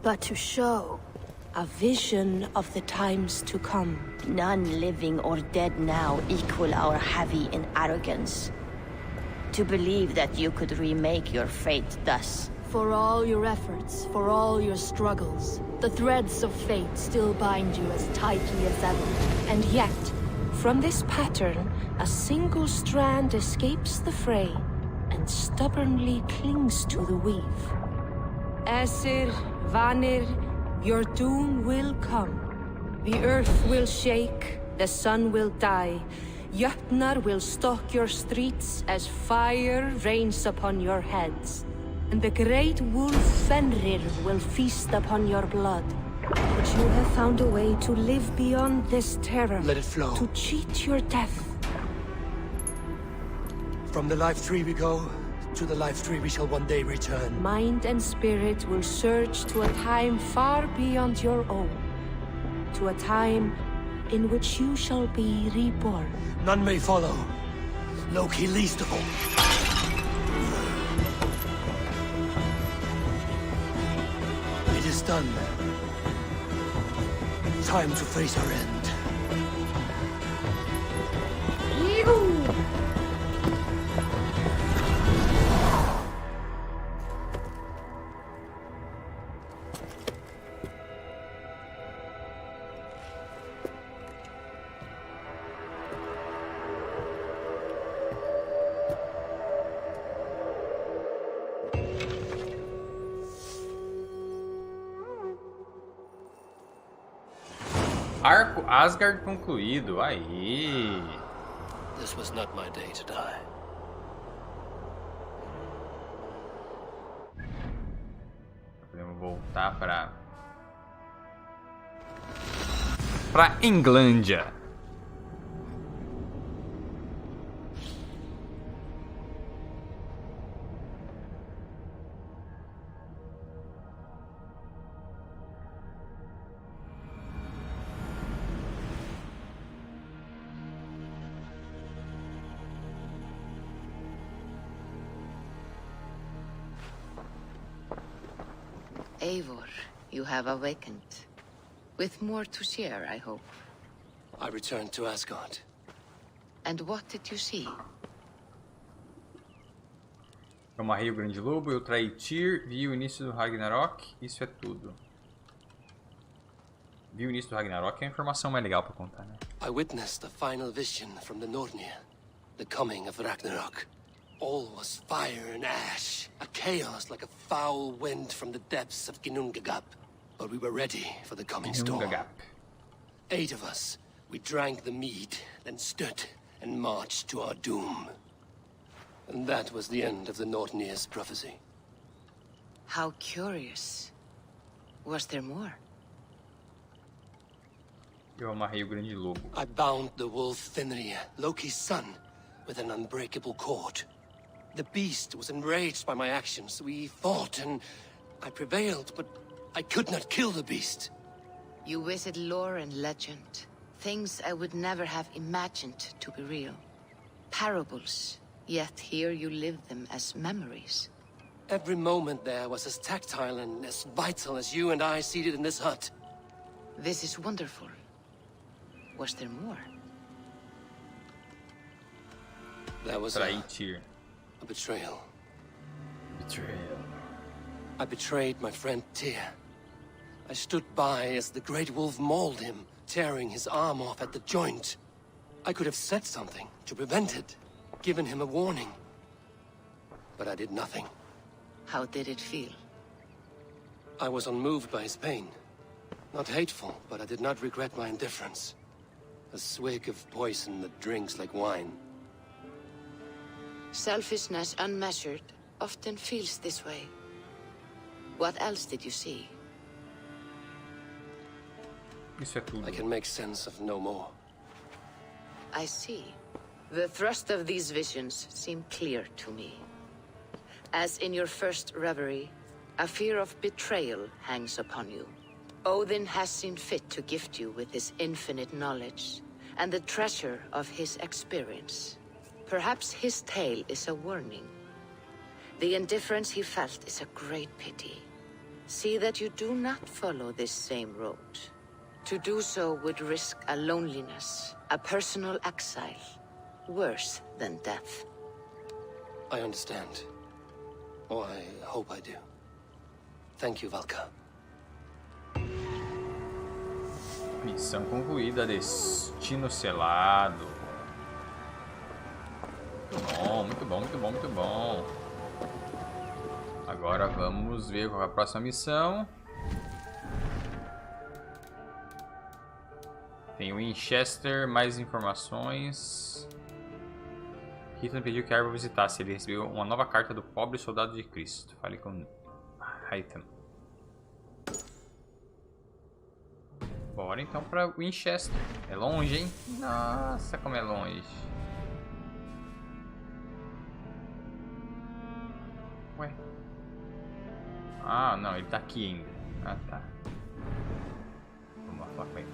But to show. a vision of the times to come. None living or dead now equal our heavy in arrogance. To believe that you could remake your fate thus. For all your efforts, for all your struggles, the threads of fate still bind you as tightly as ever. And yet, from this pattern, a single strand escapes the fray and stubbornly clings to the weave. Aesir, Vanir, your doom will come. The earth will shake, the sun will die. Jötnar will stalk your streets as fire rains upon your heads. And the great wolf Fenrir will feast upon your blood. But you have found a way to live beyond this terror. Let it flow. To cheat your death. From the life tree we go, to the life tree we shall one day return. Mind and spirit will surge to a time far beyond your own. To a time in which you shall be reborn. None may follow. Loki least of all. It is done. Time to face our end. Arco Asgard concluído. Aí. This was not my day to die. Podemos voltar pra Inglândia. Eivor, you have awakened. With more to share, I hope. I returned to Asgard. And what did you see? Eu amarrei o grande lobo, eu traí Tyr, vi o início do Ragnarok, isso é tudo. Vi o início do Ragnarok é a informação mais legal pra contar, né? I witnessed the final vision from the Nornir, the coming of Ragnarok. All was fire and ash, a chaos like a foul wind from the depths of Ginnungagap. But we were ready for the coming storm. 8 of us, we drank the mead, then stood and marched to our doom. And that was the end of the Nornir's prophecy. How curious. Was there more? Eu amarrei o grande lobo. I bound the wolf Fenrir, Loki's son, with an unbreakable cord. The beast was enraged by my actions. We fought and I prevailed, but I could not kill the beast. You visit lore and legend. Things I would never have imagined to be real. Parables, yet here you live them as memories. Every moment there was as tactile and as vital as you and I seated in this hut. This is wonderful. Was there more? There was Traí Tyr. A betrayal. Betrayal. I betrayed my friend Tyr. I stood by as the great wolf mauled him, tearing his arm off at the joint. I could have said something to prevent it, given him a warning. But I did nothing. How did it feel? I was unmoved by his pain. Not hateful, but I did not regret my indifference. A swig of poison that drinks like wine. Selfishness unmeasured often feels this way. What else did you see? Isso é tudo. I can make sense of no more. I see. The thrust of these visions seem clear to me. As in your first reverie, a fear of betrayal hangs upon you. Odin has seen fit to gift you with his infinite knowledge, and the treasure of his experience. Perhaps his tale is a warning. The indifference he felt is a great pity. See that you do not follow this same road. To do so would risk a loneliness, a personal exile, worse than death. I understand. Or I hope I do. Thank you, Valka. Missão concluída, destino selado. Muito bom, muito bom, muito bom, muito bom. Agora vamos ver qual é a próxima missão. Tem o Winchester, mais informações. Ethan pediu que a Arvo visitasse. Ele recebeu uma nova carta do pobre soldado de Cristo. Fale com Ethan. Bora então pra Winchester. É longe, hein? Nossa, como é longe. Ué? Ah, não, ele tá aqui ainda. Ah, tá. Vamos lá falar com ele.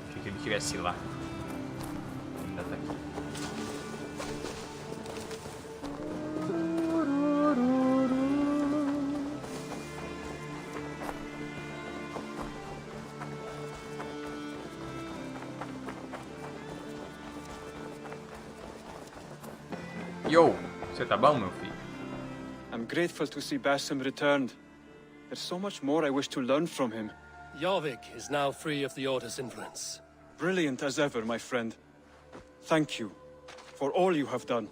Achei que ele estivesse lá. Ele ainda tá aqui. Yo, você tá bom, meu filho? I'm grateful to see Basim returned. There's so much more I wish to learn from him. Jorvik is now free of the Order's influence. Brilliant as ever, my friend. Thank you for all you have done.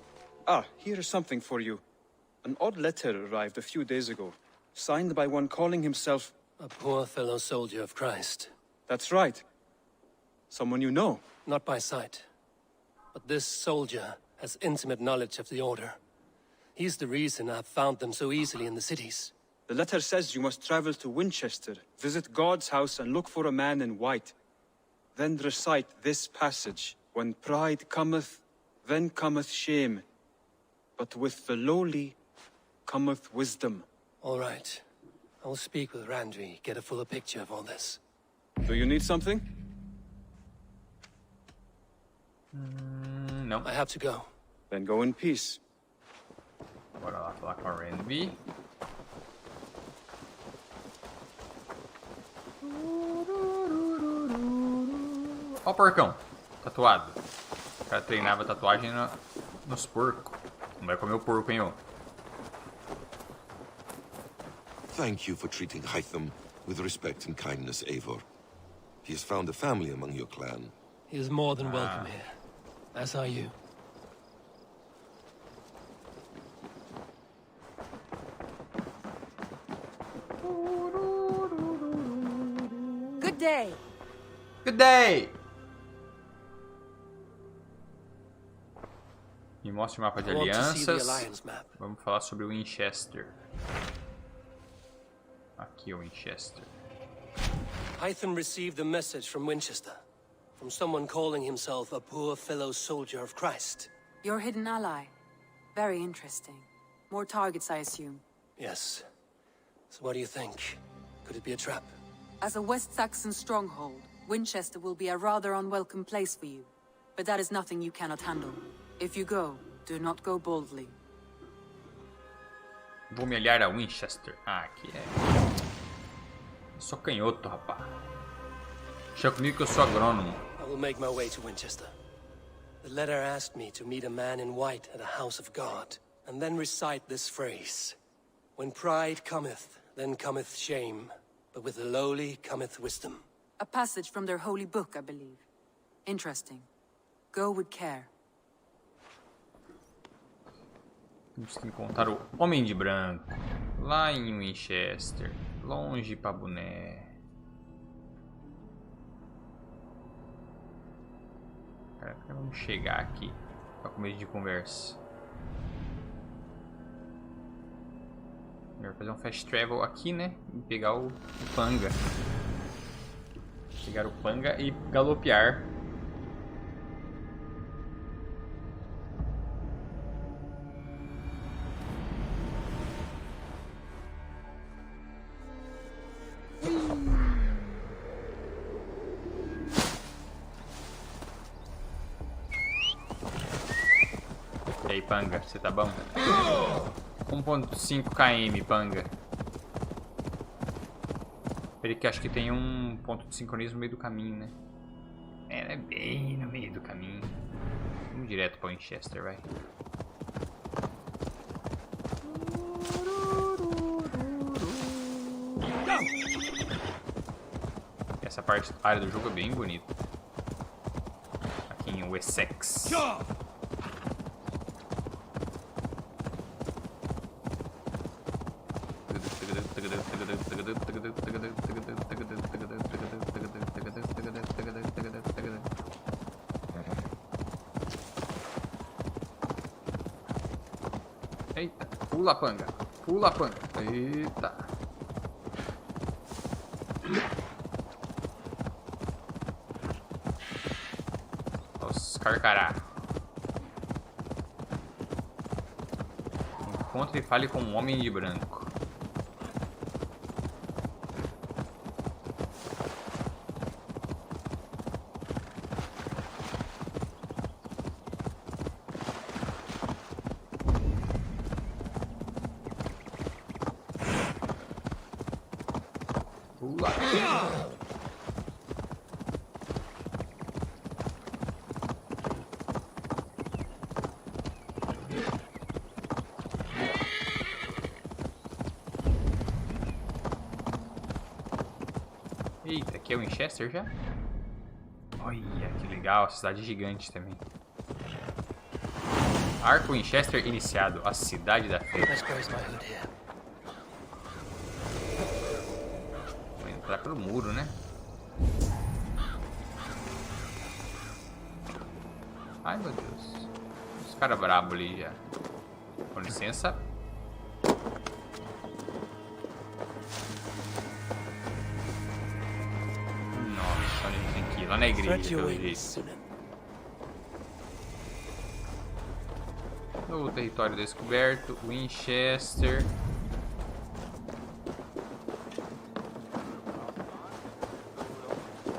Ah, here is something for you. An odd letter arrived a few days ago, signed by one calling himself... A poor fellow soldier of Christ. That's right. Someone you know. Not by sight. But this soldier has intimate knowledge of the Order. He's the reason I've found them so easily in the cities. The letter says you must travel to Winchester, visit God's house and look for a man in white. Then recite this passage. When pride cometh, then cometh shame. But with the lowly cometh wisdom. All right. I will speak with Randvi, get a fuller picture of all this. Do you need something? No. I have to go. Then go in peace. Bora lá falar com a Randvi. Ó o porcão, tatuado. O cara treinava tatuagem nos porcos. Não vai comer o porco, hein, ô. Thank you for treating Hytham with respect and kindness, Eivor. He has found a family among your clan. He is more than welcome here. As are you. Good day. Good day! Me mostre o mapa de alianças. Vamos falar sobre o Winchester. Aqui é o Winchester. Hytham received a message from Winchester. From someone calling himself a poor fellow soldier of Christ. Your hidden ally. Very interesting. More targets, I assume. Yes. So what do you think? Could it be a trap? As a West Saxon stronghold, Winchester will be a rather unwelcome place for you. But that is nothing you cannot handle. If you go, do not go boldly. Vou me aliar a Winchester. Ah, aqui é... Sou canhoto, rapaz. Deixa comigo que eu sou agrônomo. I will make my way to Winchester. The letter asked me to meet a man in white at a house of God, and then recite this phrase. When pride cometh, then cometh shame, but with the lowly cometh wisdom. A passage from their holy book, I believe. Interesting. Go with care. Temos que encontrar o Homem de Branco. Lá em Winchester. Longe pra boné. Cara, vamos chegar aqui pra começo de conversa. Melhor fazer um fast travel aqui, né? E pegar o Panga. Pegar o Panga e galopear. E aí, Panga, você tá bom? 1.5 km, Panga. Peraí que acho que tem um ponto de sincronismo no meio do caminho, né? É bem no meio do caminho. Vamos direto para Winchester, vai. Essa parte, a área do jogo é bem bonita. Aqui em Wesex. Eita, pula, Panga. Pula, Panga. Eita. Carcará. Encontre e fale com um homem de branco. Eita, aqui é o Winchester já? Olha, que legal, cidade gigante também. Arco Winchester iniciado, a cidade da fé. Vou entrar pelo muro, né? Ai, meu Deus. Os caras brabos ali já. Com licença. Lá na igreja, pelo jeito. Novo território descoberto. Winchester.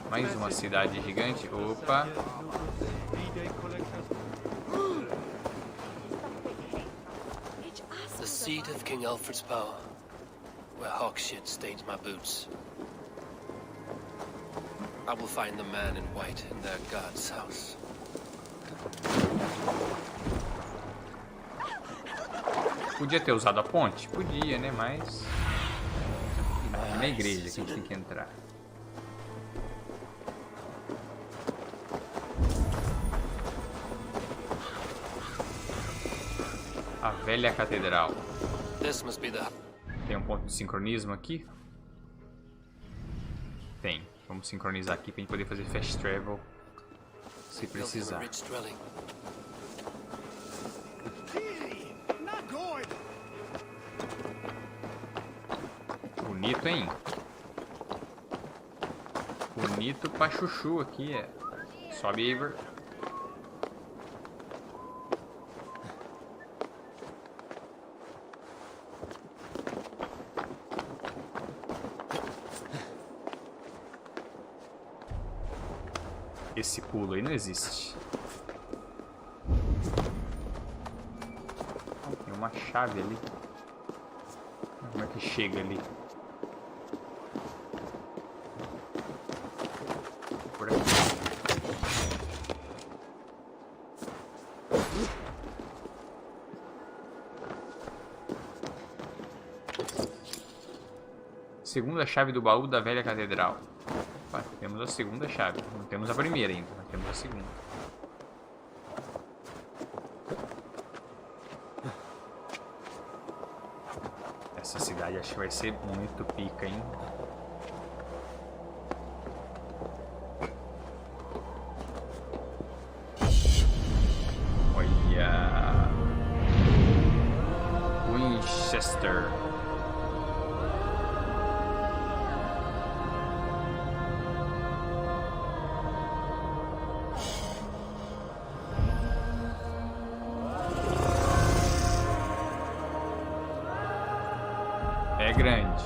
Mais uma cidade gigante. Opa. The seat of King Alfred's power, where hawk shit stains my boots. I will find the man in white in their god's house. Podia ter usado a ponte? Podia, né? Mas... é na igreja que a gente tem que entrar. A velha catedral. Tem um ponto de sincronismo aqui? Tem. Vamos sincronizar aqui pra gente poder fazer fast travel se precisar. Bonito, hein? Bonito pra chuchu aqui, é. Sobe, Eivor. Esse pulo aí não existe. Tem uma chave ali. Como é que chega ali? Por aqui. Segunda chave do baú da velha catedral. Opa, temos a segunda chave. Não temos a primeira ainda, mas temos a segunda. Essa cidade acho que vai ser muito pica, hein? Olha! Winchester. É grande.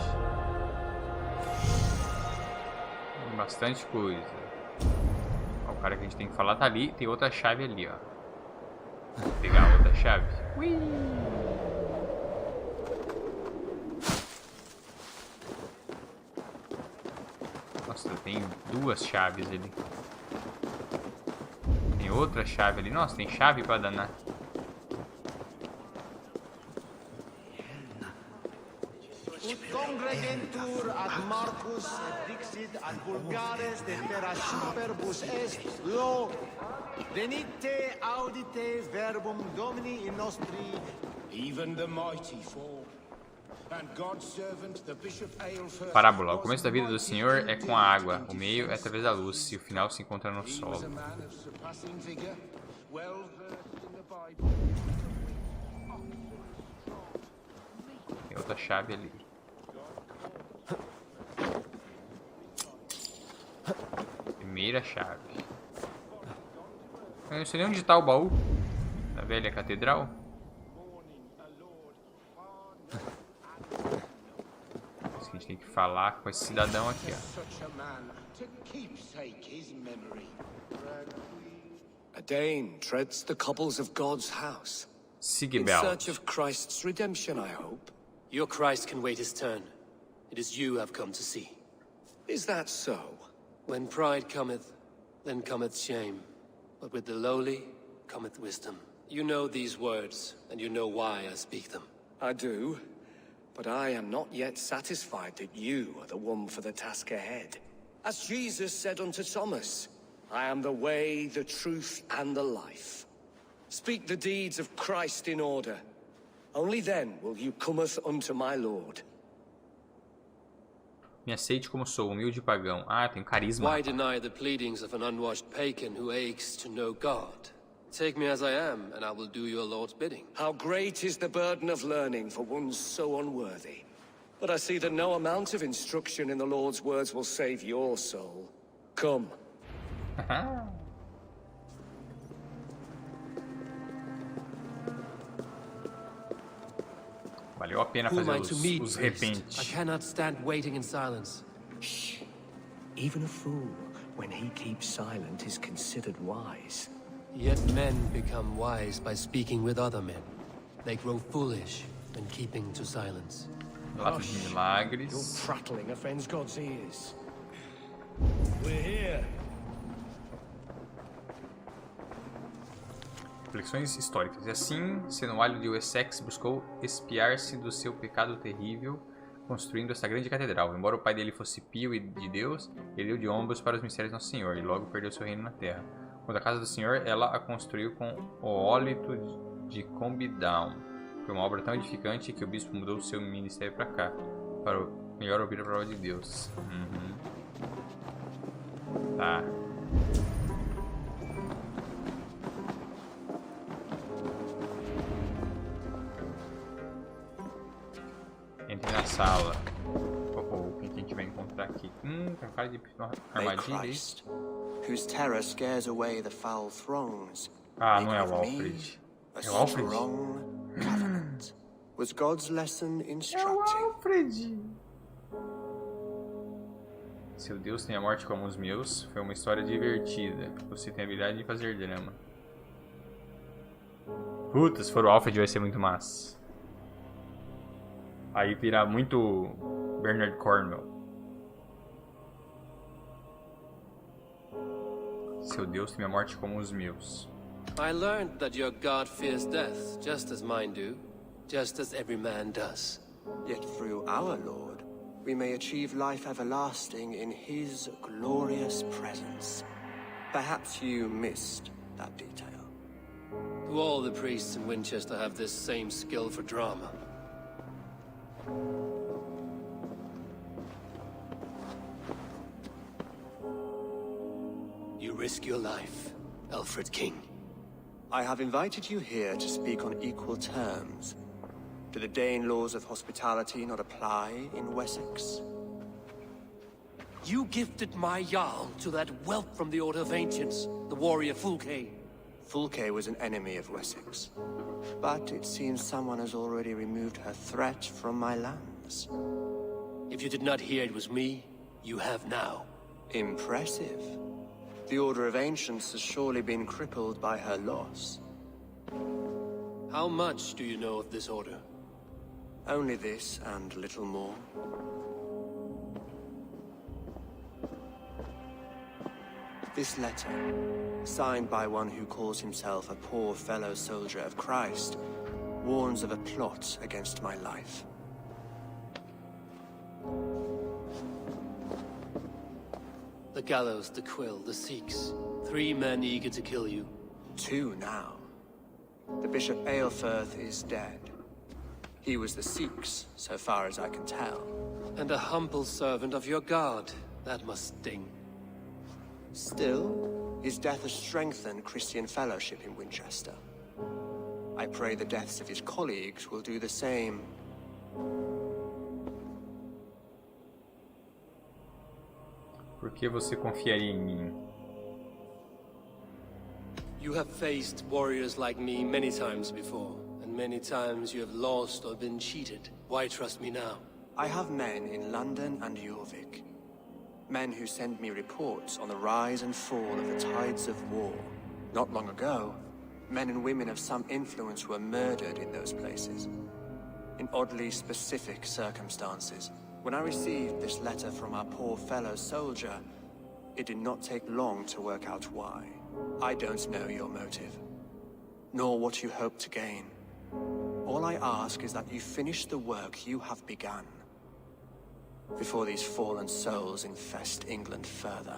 Tem bastante coisa. Ó, o cara que a gente tem que falar tá ali. Tem outra chave ali, ó. Vou pegar a outra chave. Ui. Nossa, tem duas chaves ali. Tem outra chave ali. Nossa, tem chave pra danar. Congregentur ad Marcus et dixit ad vulgares de terra superbus est lo venite audite verbum Domini in nostri. Even the mighty fall. And God's servant, the Bishop Aelfer. Parábola. O começo da vida do Senhor é com a água, o meio é através da luz e o final se encontra no solo. Tem outra chave ali. Primeira chave. Eu não sei nem onde tá o baú da velha catedral. Isso que a gente tem que falar com esse cidadão aqui, ó. A Dane treads the cobbles of God's house. Sigebelt. In search of Christ's redemption, I hope. Your Christ can wait his turn. It is you have come to see. Is that so? When pride cometh, then cometh shame. But with the lowly cometh wisdom. You know these words, and you know why I speak them. I do, but I am not yet satisfied that you are the one for the task ahead. As Jesus said unto Thomas, I am the way, the truth, and the life. Speak the deeds of Christ in order. Only then will you cometh unto my Lord. Me aceite como sou, humilde pagão. Ah, tenho carisma. Why deny the pleadings of an unwashed pagan who aches to know God? Take me as I am, and I will do your Lord's bidding. How great is the burden of learning for one so unworthy. But I see that no amount of instruction in the Lord's words will save your soul. Come. Valeu a pena fazer os repentes. I cannot stand waiting in silence. Shh. Even a fool, when he keeps silent, is considered wise. Yet men become wise by speaking with other men. They grow foolish when keeping to silence. Relatos de milagres. Your prattling offends God's ears. We're here. Reflexões históricas. E assim, sendo alho de Wesex, buscou espiar-se do seu pecado terrível, construindo esta grande catedral. Embora o pai dele fosse pio e de Deus, ele deu de ombros para os mistérios de Nosso Senhor, e logo perdeu seu reino na terra. Quanto à casa do Senhor, ela a construiu com o ólito de Combidown. Foi uma obra tão edificante que o bispo mudou seu ministério para cá, para melhor ouvir a palavra de Deus. Tá. Entre na sala. Quem que a gente vai encontrar aqui? Tem cara de armadilha. Whose terror scares away the foul throngs. Ah, não é o Alfred. É o Alfred? Covenant. Was God's lesson instructing? É o Alfred. Seu Deus tem a morte como os meus. Foi uma história divertida. Você tem a habilidade de fazer drama. Puta, se for o Alfred vai ser muito massa. Aí vira muito Bernard Cornwell. Seu Deus tem a morte como os meus. I learned that your God fears death, just as mine do, just as every man does. Yet through our Lord, we may achieve life everlasting in his glorious presence. Perhaps you missed that detail. Do all the priests in Winchester have this same skill for drama? You risk your life, Alfred King. I have invited you here to speak on equal terms. Do the Dane laws of hospitality not apply in Wesex? You gifted my Jarl to that whelp from the Order of Ancients, the warrior Fulke. Fulke was an enemy of Wesex. But it seems someone has already removed her threat from my lands. If you did not hear it was me, you have now. Impressive. The Order of Ancients has surely been crippled by her loss. How much do you know of this order? Only this and little more. This letter, signed by one who calls himself a poor fellow soldier of Christ, warns of a plot against my life. The gallows, the quill, the Sikhs. 3 men eager to kill you. 2 now. The Bishop Aelfirth is dead. He was the Sikhs, so far as I can tell. And a humble servant of your god. That must sting. Still, his death has strengthened Christian fellowship in Winchester. I pray the deaths of his colleagues will do the same. Por que você confiaria em mim? You have faced warriors like me many times before, and many times you have lost or been cheated. Why trust me now? I have men in London and Jorvik. Men who send me reports on the rise and fall of the tides of war. Not long ago, men and women of some influence were murdered in those places. In oddly specific circumstances. When I received this letter from our poor fellow soldier, it did not take long to work out why. I don't know your motive, nor what you hope to gain. All I ask is that you finish the work you have begun, before these fallen souls infest England further.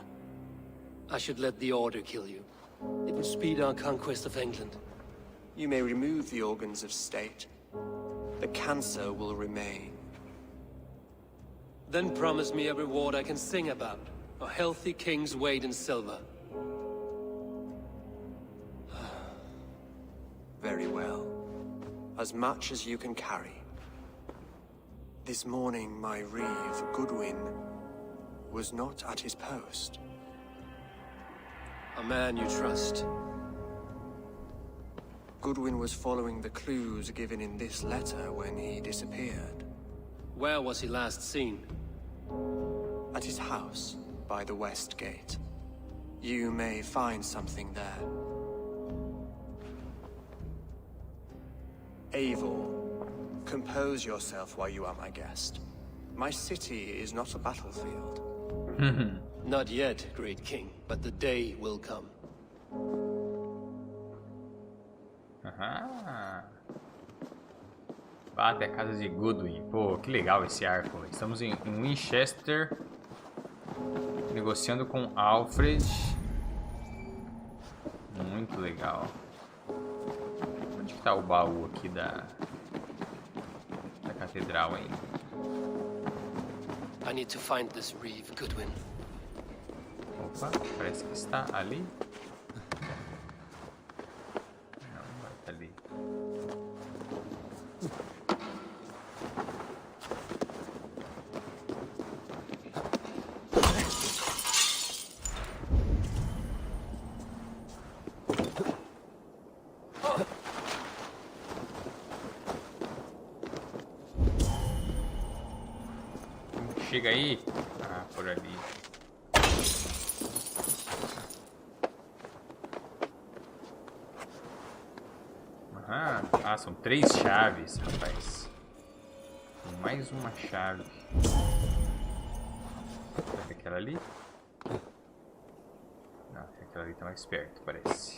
I should let the Order kill you. It would speed our conquest of England. You may remove the organs of state. The cancer will remain. Then promise me a reward I can sing about. A healthy king's weight in silver. Very well. As much as you can carry. This morning, my reeve, Goodwin, was not at his post. A man you trust. Goodwin was following the clues given in this letter when he disappeared. Where was he last seen? At his house, by the west gate. You may find something there. Eivor, compose yourself while you are my guest. My city is not a battlefield. Not yet, great king, but the day will come. Vá até a casa de Goodwin. Pô, que legal esse arco. Estamos em Winchester, negociando com Alfred. Muito legal. Onde que tá o baú aqui da catedral ainda? I need to find this reeve, Goodwin. Opa, parece que está ali. Não, vai estar ali. Chega aí. Ah, por ali. Ah, são 3 chaves, rapaz. Tem mais uma chave. Será que é aquela ali? Não, aquela ali tá mais perto, parece.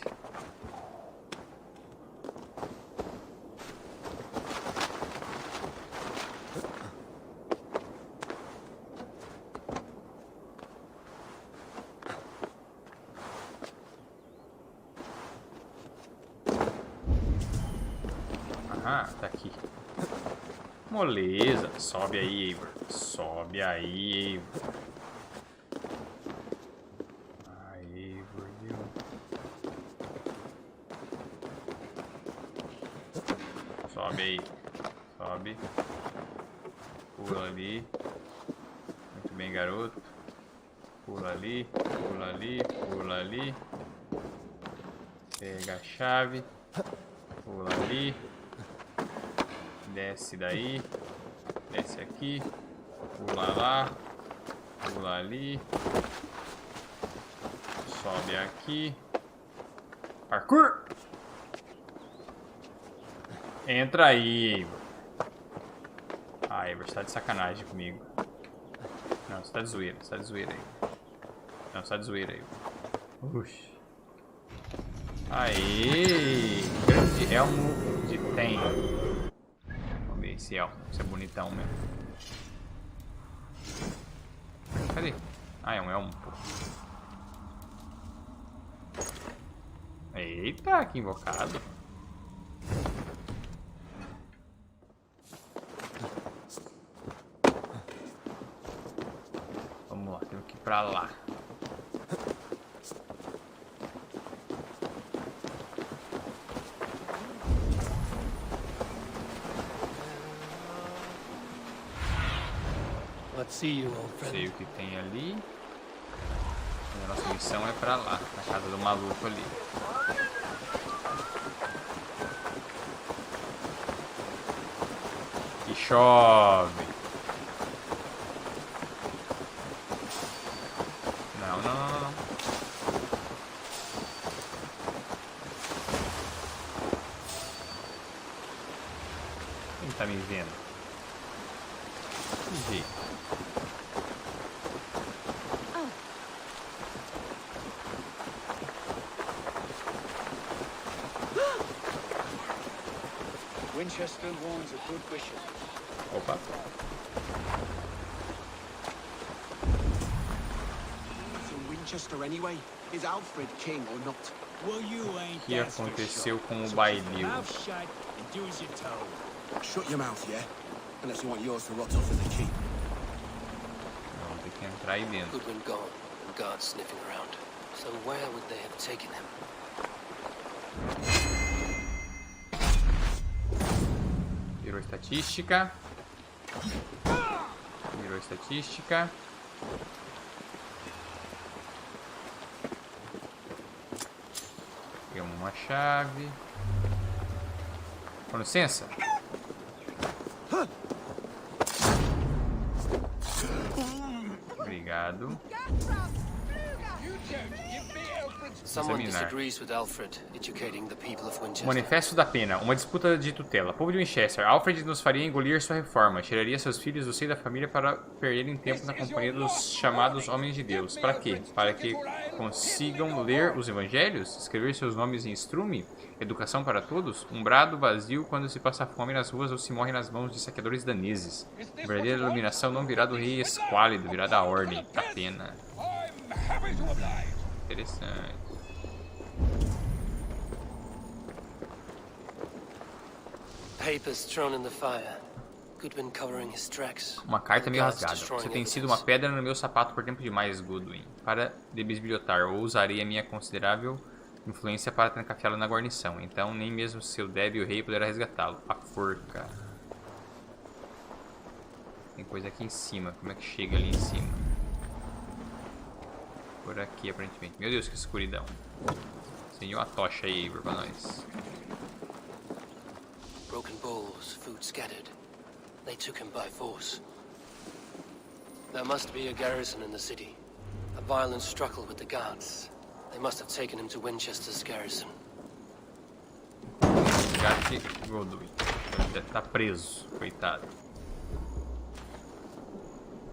Ah, tá aqui. Moleza. Sobe aí, Eivor. Sobe aí, Eivor. Aí, Eivor, viu? Sobe aí. Sobe. Pula ali. Muito bem, garoto. Pula ali. Pula ali. Pula ali. Pega a chave. Pula ali. Desce daí, desce aqui, pula lá, pula ali, sobe aqui, parkour! Entra aí, Eivor. Ah, Eivor, você tá de sacanagem comigo. Não, você tá de zoeira aí. Não, você tá de zoeira aí. Uxi. Aê! Grande elmo de tempo. Esse elmo, esse é bonitão mesmo. Cadê? Ah, é um elmo, pô. Eita, que invocado. Vamos lá, temos que ir pra lá. See you, old friend. Sei o que tem ali. A nossa missão é pra lá, na casa do maluco ali. Que chove. Não, não, não, não. Quem tá me vendo? Que jeito. Winchester warns a good bishop. Opa. From Winchester anyway. Is Alfred king or not? Well, you ain't. O que aconteceu com o bailio? Do as you're told. Shut your mouth, yeah? Unless you want yours to rot off in the keep. Vamos ter que entrar aí dentro. Goodwin gone, and guards sniffing around. So where would they have taken him? Virou estatística. Virou estatística. Pegamos uma chave. Com licença. Obrigado. Someone disagrees with Alfred, educating the people of Winchester. Manifesto da Pena. Uma disputa de tutela. Povo de Winchester. Alfred nos faria engolir sua reforma. Tiraria seus filhos do seio da família para perderem tempo na companhia dos chamados Homens de Deus. Para quê? Para que consigam ler os evangelhos? Escrever seus nomes em estrume? Educação para todos? Um brado vazio quando se passa fome nas ruas ou se morre nas mãos de saqueadores daneses. A verdadeira iluminação não virá do rei esquálido, virá da ordem, da pena. Interessante. Papers thrown in the fire. Goodwin covering his tracks. Uma carta meio rasgada. Você tem sido uma pedra no meu sapato por tempo demais, Goodwin. Para de bisbilhotar, ou usarei a minha considerável influência para trancafiá-lo na guarnição. Então nem mesmo seu débil rei poderá resgatá-lo. A forca. Tem coisa aqui em cima. Como é que chega ali em cima? Por aqui, aparentemente. Meu Deus, que escuridão. Acendeu uma tocha aí, Eivor, pra nós. Broken bowls, food scattered. They took him by force. There must be a garrison in the city. A violent struggle with the guards. They must have taken him to Winchester's garrison. Goodwin. Ele deve estar preso, coitado.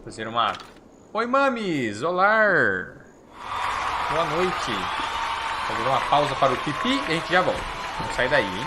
Fazer uma... Oi, mames! Olá! Boa noite. Fazer uma pausa para o pipi e a gente já volta. Não sai daí, hein?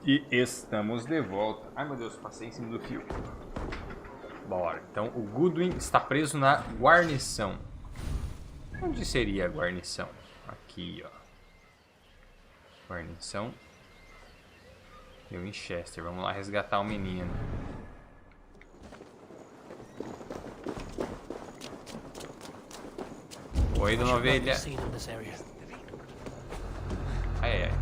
E estamos de volta. Ai meu Deus, passei em cima do fio. Bora. Então o Goodwin está preso na guarnição. Onde seria a guarnição? Aqui, ó. Guarnição de Winchester. Vamos lá resgatar o menino. Oi, dona ovelha. Ai, ai.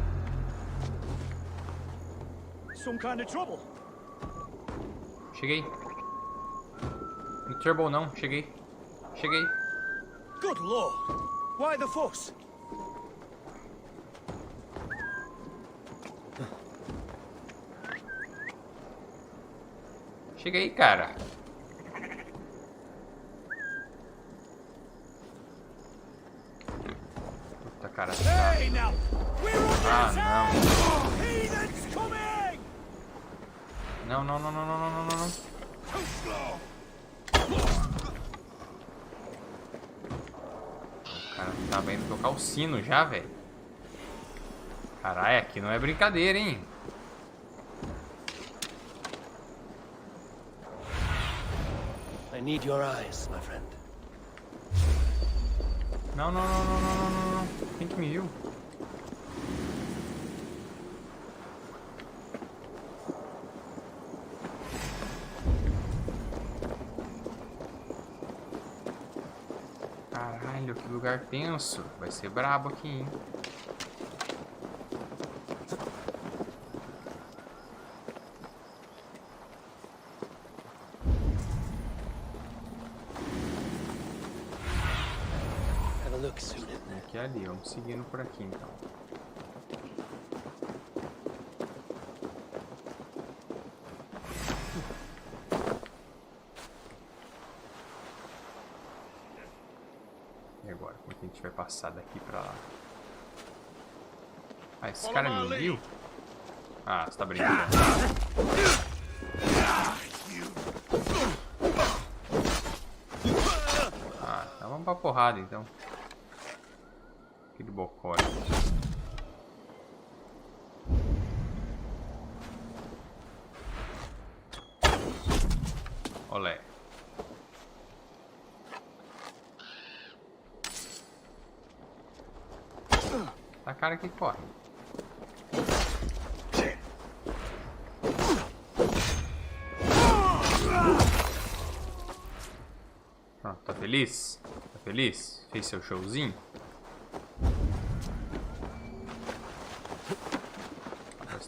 some kind of trouble? Cheguei. No turbo não, cheguei. Cheguei. Good lord. Why the fuss? Cheguei, cara. Puta, cara. Hey now. Ah, não. Não. O cara tava indo tocar o sino já, velho. Caralho, aqui não é brincadeira, hein? I need your eyes, my friend. Não. Quem que me viu? Caralho, que lugar tenso. Vai ser brabo aqui, hein? Aqui é ali, vamos seguindo por aqui então. E agora, como é que a gente vai passar daqui pra lá? Ah, esse cara me viu? Ah, você tá brincando. Ah, então vamos pra porrada então. De bocó. Olé. Tá cara que corre. Pronto, tá feliz? Tá feliz? Fez seu showzinho?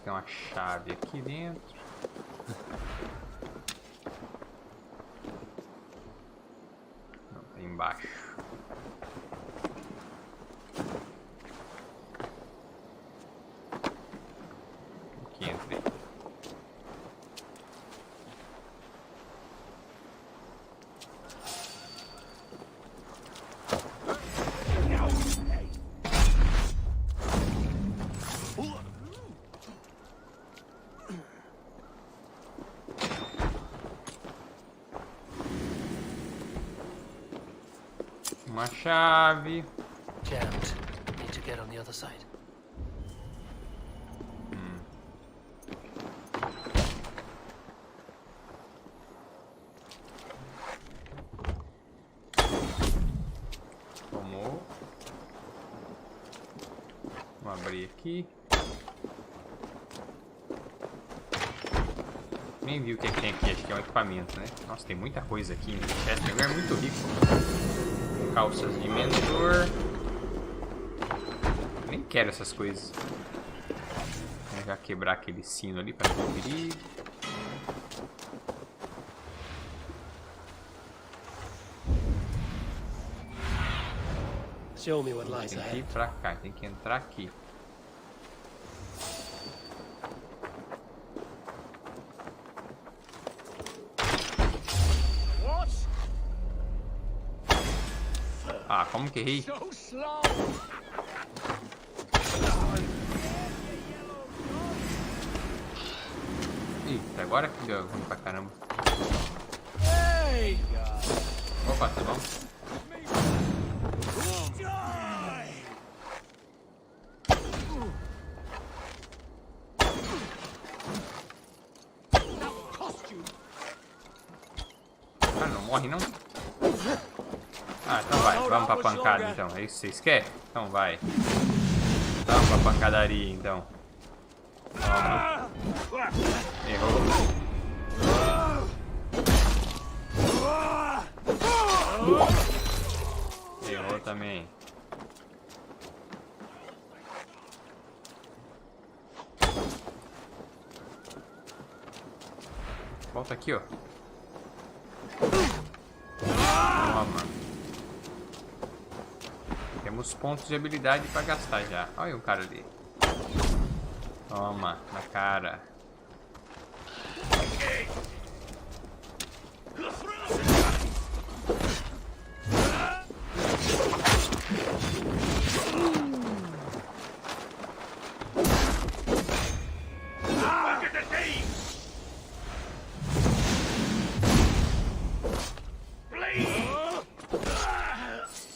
Tem uma chave aqui dentro. Não, tem embaixo. Aqui entrei. Uma chave. Jammed. Need to get on the other side. Tomou. Vamos abrir aqui. Nem vi o que tem aqui, acho que é um equipamento, né? Nossa, tem muita coisa aqui. Esse lugar é muito rico. Calças de mentor. Nem quero essas coisas. Vou já quebrar aquele sino ali para não ter perigo. Show me what lies Tem que ahead. ir pra cá, tem que entrar aqui. Ah, como que errei? Eita, agora que deu ruim pra caramba. Opa, tá bom. Ah, não morre não? Ah, então vai, vamos pra pancada então. É isso que vocês querem? Então vai. Vamos pra pancadaria então. Toma. Errou. Errou também. Volta aqui, ó. Toma. Temos pontos de habilidade pra gastar já. Olha um cara ali. Toma, na cara.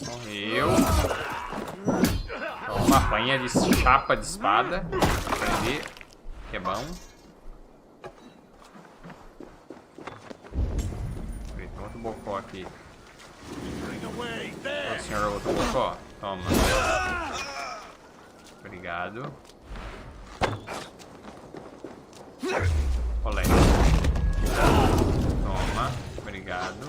Morreu. Toma, apanha de chapa de espada. Aprender, que é bom. Tem outro bocó aqui. Ó, senhor, outro bocó. Toma. Obrigado. Olé. Toma. Obrigado.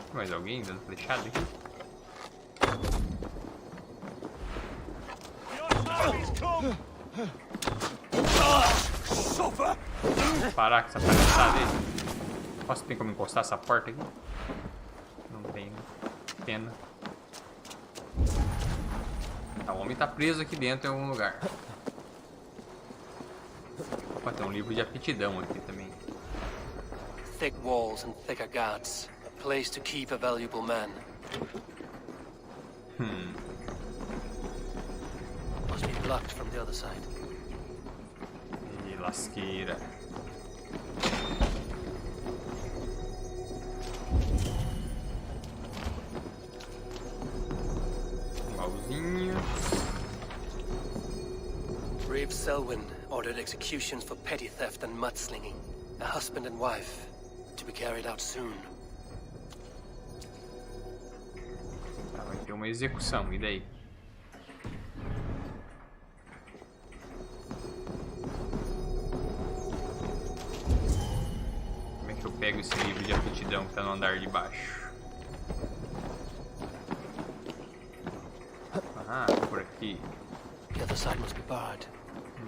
Tem mais alguém dando flechada aqui? Vou parar com essa palhaçada aí. Nossa, tem como encostar essa porta aqui? Não tem, né? Pena. Tá, o homem tá preso aqui dentro em algum lugar. Opa, tem um livro de aptidão aqui também. Thick walls and thicker guards. A place to keep a valuable man. Must be blocked from the other side. E lasqueira. Igualzinho. Brave Selwyn ordered executions for petty theft and mudslinging. A husband and wife, to be carried out soon. Tá, vai ter uma execução, e daí? Como é que eu pego esse livro de aptidão que tá no andar de baixo? Ah, por aqui. The other side must be barred.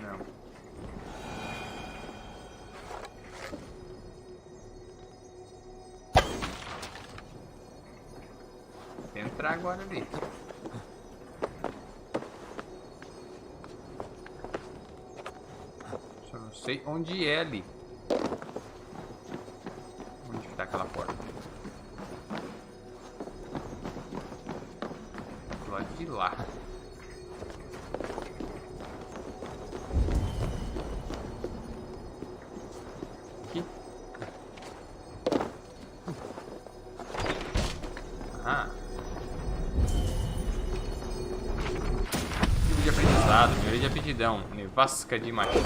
Não. Vou entrar agora ali. Só não sei onde é ali. Onde que tá aquela porta? Do lado de lá. Aqui. Ah. Livro de aprendizado, livro de aptidão, nevasca de machado.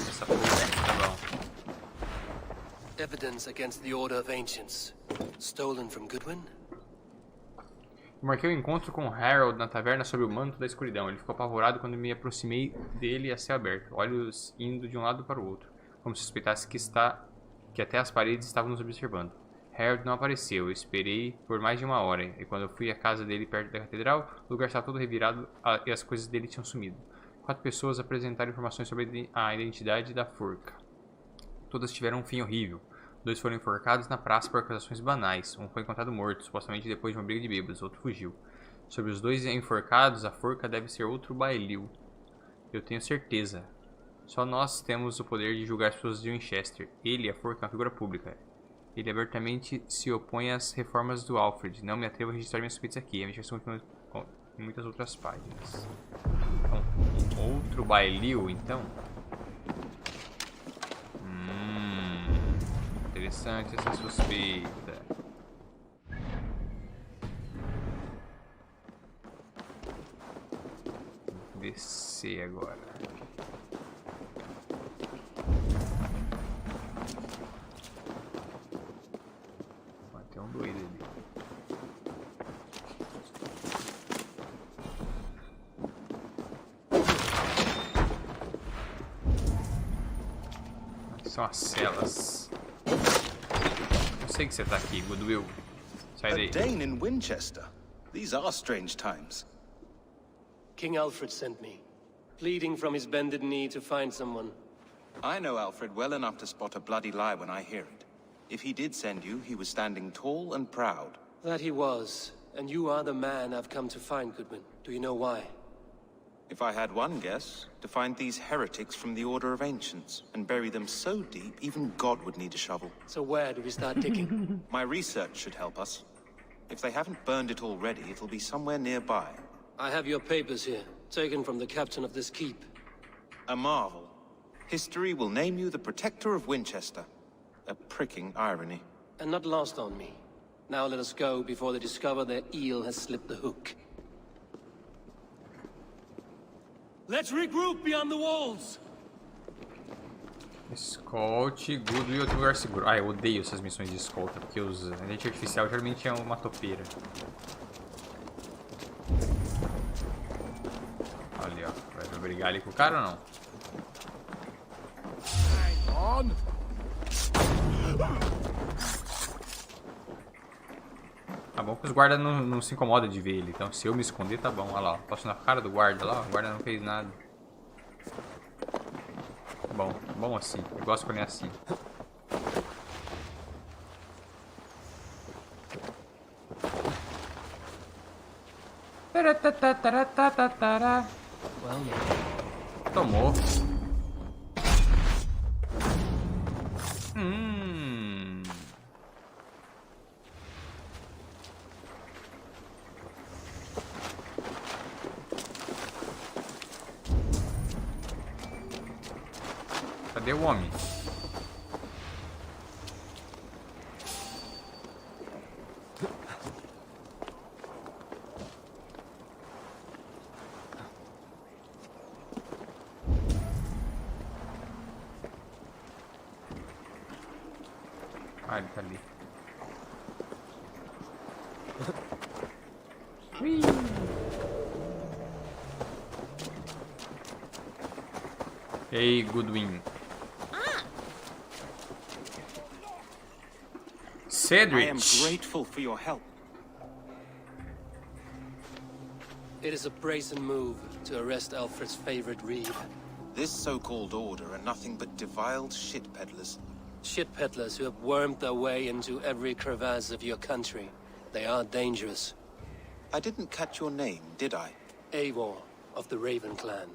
Essa porra, tá bom. Evidence against the Order of Ancients. Stolen from Goodwin? Marquei o encontro com Harold na taverna sob o manto da escuridão. Ele ficou apavorado quando me aproximei dele a céu aberto, olhos indo de um lado para o outro, como se suspeitasse que até as paredes estavam nos observando. Harold não apareceu. Eu esperei por mais de 1 hora, e quando eu fui à casa dele perto da catedral, o lugar estava todo revirado e as coisas dele tinham sumido. 4 pessoas apresentaram informações sobre a identidade da forca. Todas tiveram um fim horrível. 2 foram enforcados na praça por acusações banais. Um foi encontrado morto, supostamente depois de uma briga de bêbados. Outro fugiu. Sobre os 2 enforcados, a forca deve ser outro bailio. Eu tenho certeza. Só nós temos o poder de julgar as pessoas de Winchester. Ele, a forca, é uma figura pública. Ele abertamente se opõe às reformas do Alfred. Não me atrevo a registrar minhas suspeitas aqui. A investigação continua em muitas outras páginas. Então, outro bailio, então? Interessante essa suspeita. Vou descer agora. Tem um doido ali. São as celas. Eu sei que você tá aqui, Goodwill. Sai daí. A Dane in Winchester. These are strange times. King Alfred sent me. Bleeding from his bended knee to find someone. I know Alfred well enough to spot a bloody lie when I hear it. If he did send you, he was standing tall and proud. That he was. And you are the man I've come to find, Goodman. Do you know why? If I had one guess, to find these heretics from the Order of Ancients, and bury them so deep, even God would need a shovel. So where do we start digging? My research should help us. If they haven't burned it already, it'll be somewhere nearby. I have your papers here, taken from the captain of this keep. A marvel. History will name you the Protector of Winchester. A pricking irony. And not lost on me. Now let us go before they discover their eel has slipped the hook. Let's regroup beyond the walls. Escolte, Gudo e outro lugar seguro. Ah, eu odeio essas missões de escolta, porque os agentes artificial geralmente é uma topeira. Olha, ó. Vai brigar ali com o cara ou não? Hang on. Tá bom que os guardas não se incomodam de ver ele. Então se eu me esconder, tá bom. Olha lá, ó. Passo na cara do guarda lá. O guarda não fez nada. Bom, bom assim. Eu gosto quando é assim. Tomou. Cadê o homem? Ah, ele tá ali. Ei, Goodwin. Cedric. I am grateful for your help. It is a brazen move to arrest Alfred's favorite reeve. This so-called order are nothing but defiled shit peddlers. Shit peddlers who have wormed their way into every crevasse of your country. They are dangerous. I didn't catch your name, did I? Eivor, of the Raven clan.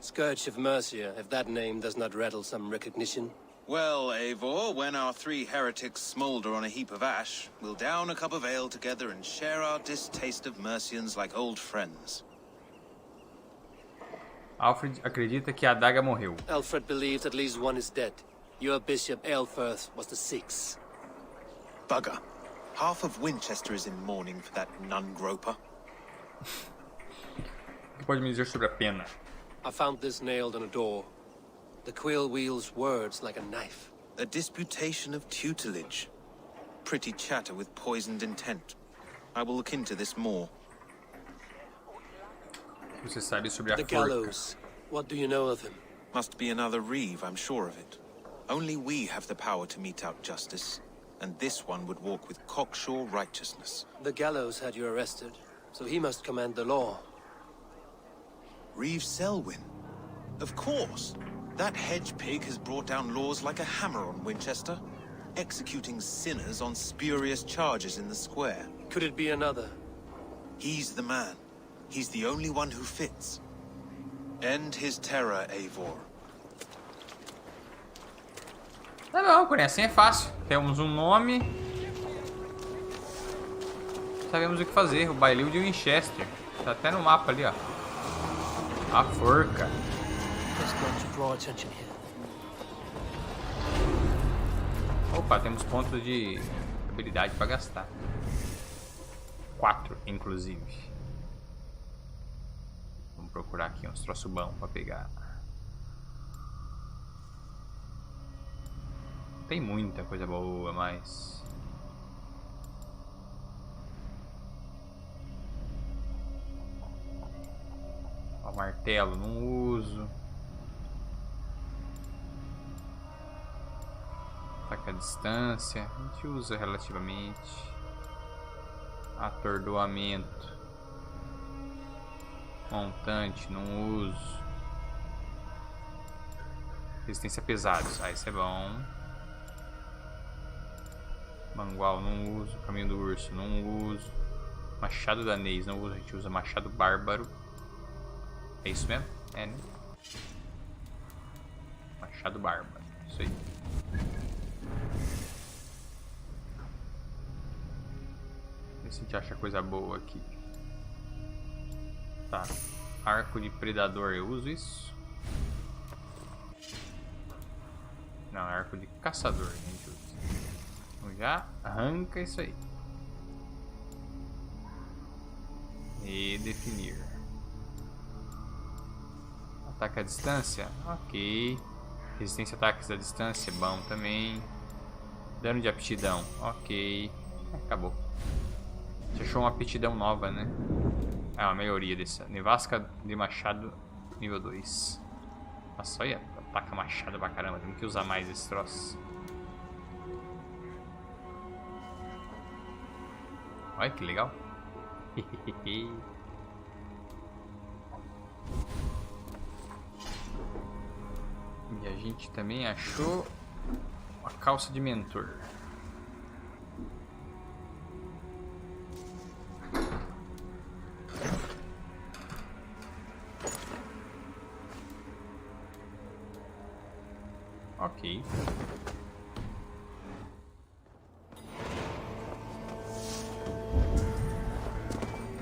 Scourge of Mercia, if that name does not rattle some recognition. Well, Eivor, when our three heretics smolder on a heap of ash, we'll down a cup of ale together and share our distaste of Mercians like old friends. Alfred acredita que a adaga morreu. Alfred believes at least one is dead. Your bishop, Aelfirth, was the sixth. Bugger. Half of Winchester is in mourning for that nun-groper. O que pode me dizer sobre a pena? I found this nailed on a door. The quill wields words like a knife. A disputation of tutelage. Pretty chatter with poisoned intent. I will look into this more. Você sabe sobre a The gallows. What do you know of him? Must be another reeve, I'm sure of it. Only we have the power to mete out justice, and this one would walk with cocksure righteousness. The gallows had you arrested, so he must command the law. Reeve Selwyn? Of course. That hedge pig has brought down laws like a hammer on Winchester, executing sinners on spurious charges in the square. Could it be another? He's the man. He's the only one who fits. End his terror, Eivor. Tá bom, Quer, assim é fácil. Temos um nome. Sabemos o que fazer. O bailio de Winchester. Tá até no mapa ali, ó. A forca. Opa, temos pontos de habilidade para gastar. 4, inclusive. Vamos procurar aqui uns troços bons para pegar. Tem muita coisa boa, mas... Ó, martelo, não uso. Ataque à distância, a gente usa relativamente. Atordoamento. Montante, não uso. Resistência a pesados. Ah, isso é bom. Mangual, não uso. Caminho do urso, não uso. Machado danês, não uso. A gente usa machado bárbaro. É isso mesmo? É, né? Machado bárbaro. Isso aí. Ver se a gente acha coisa boa aqui. Tá. Arco de predador, eu uso isso? Não, arco de caçador a gente usa. Então já arranca isso aí. E definir. Ataque à distância? Ok. Resistência a ataques à distância, bom também. Dano de aptidão, ok. Acabou. A gente achou uma aptidão nova, né? É uma melhoria dessa. Nevasca de machado nível 2. Nossa, olha, ataca machado pra caramba. Tem que usar mais esse troço. Olha que legal. E a gente também achou uma calça de mentor. Ok.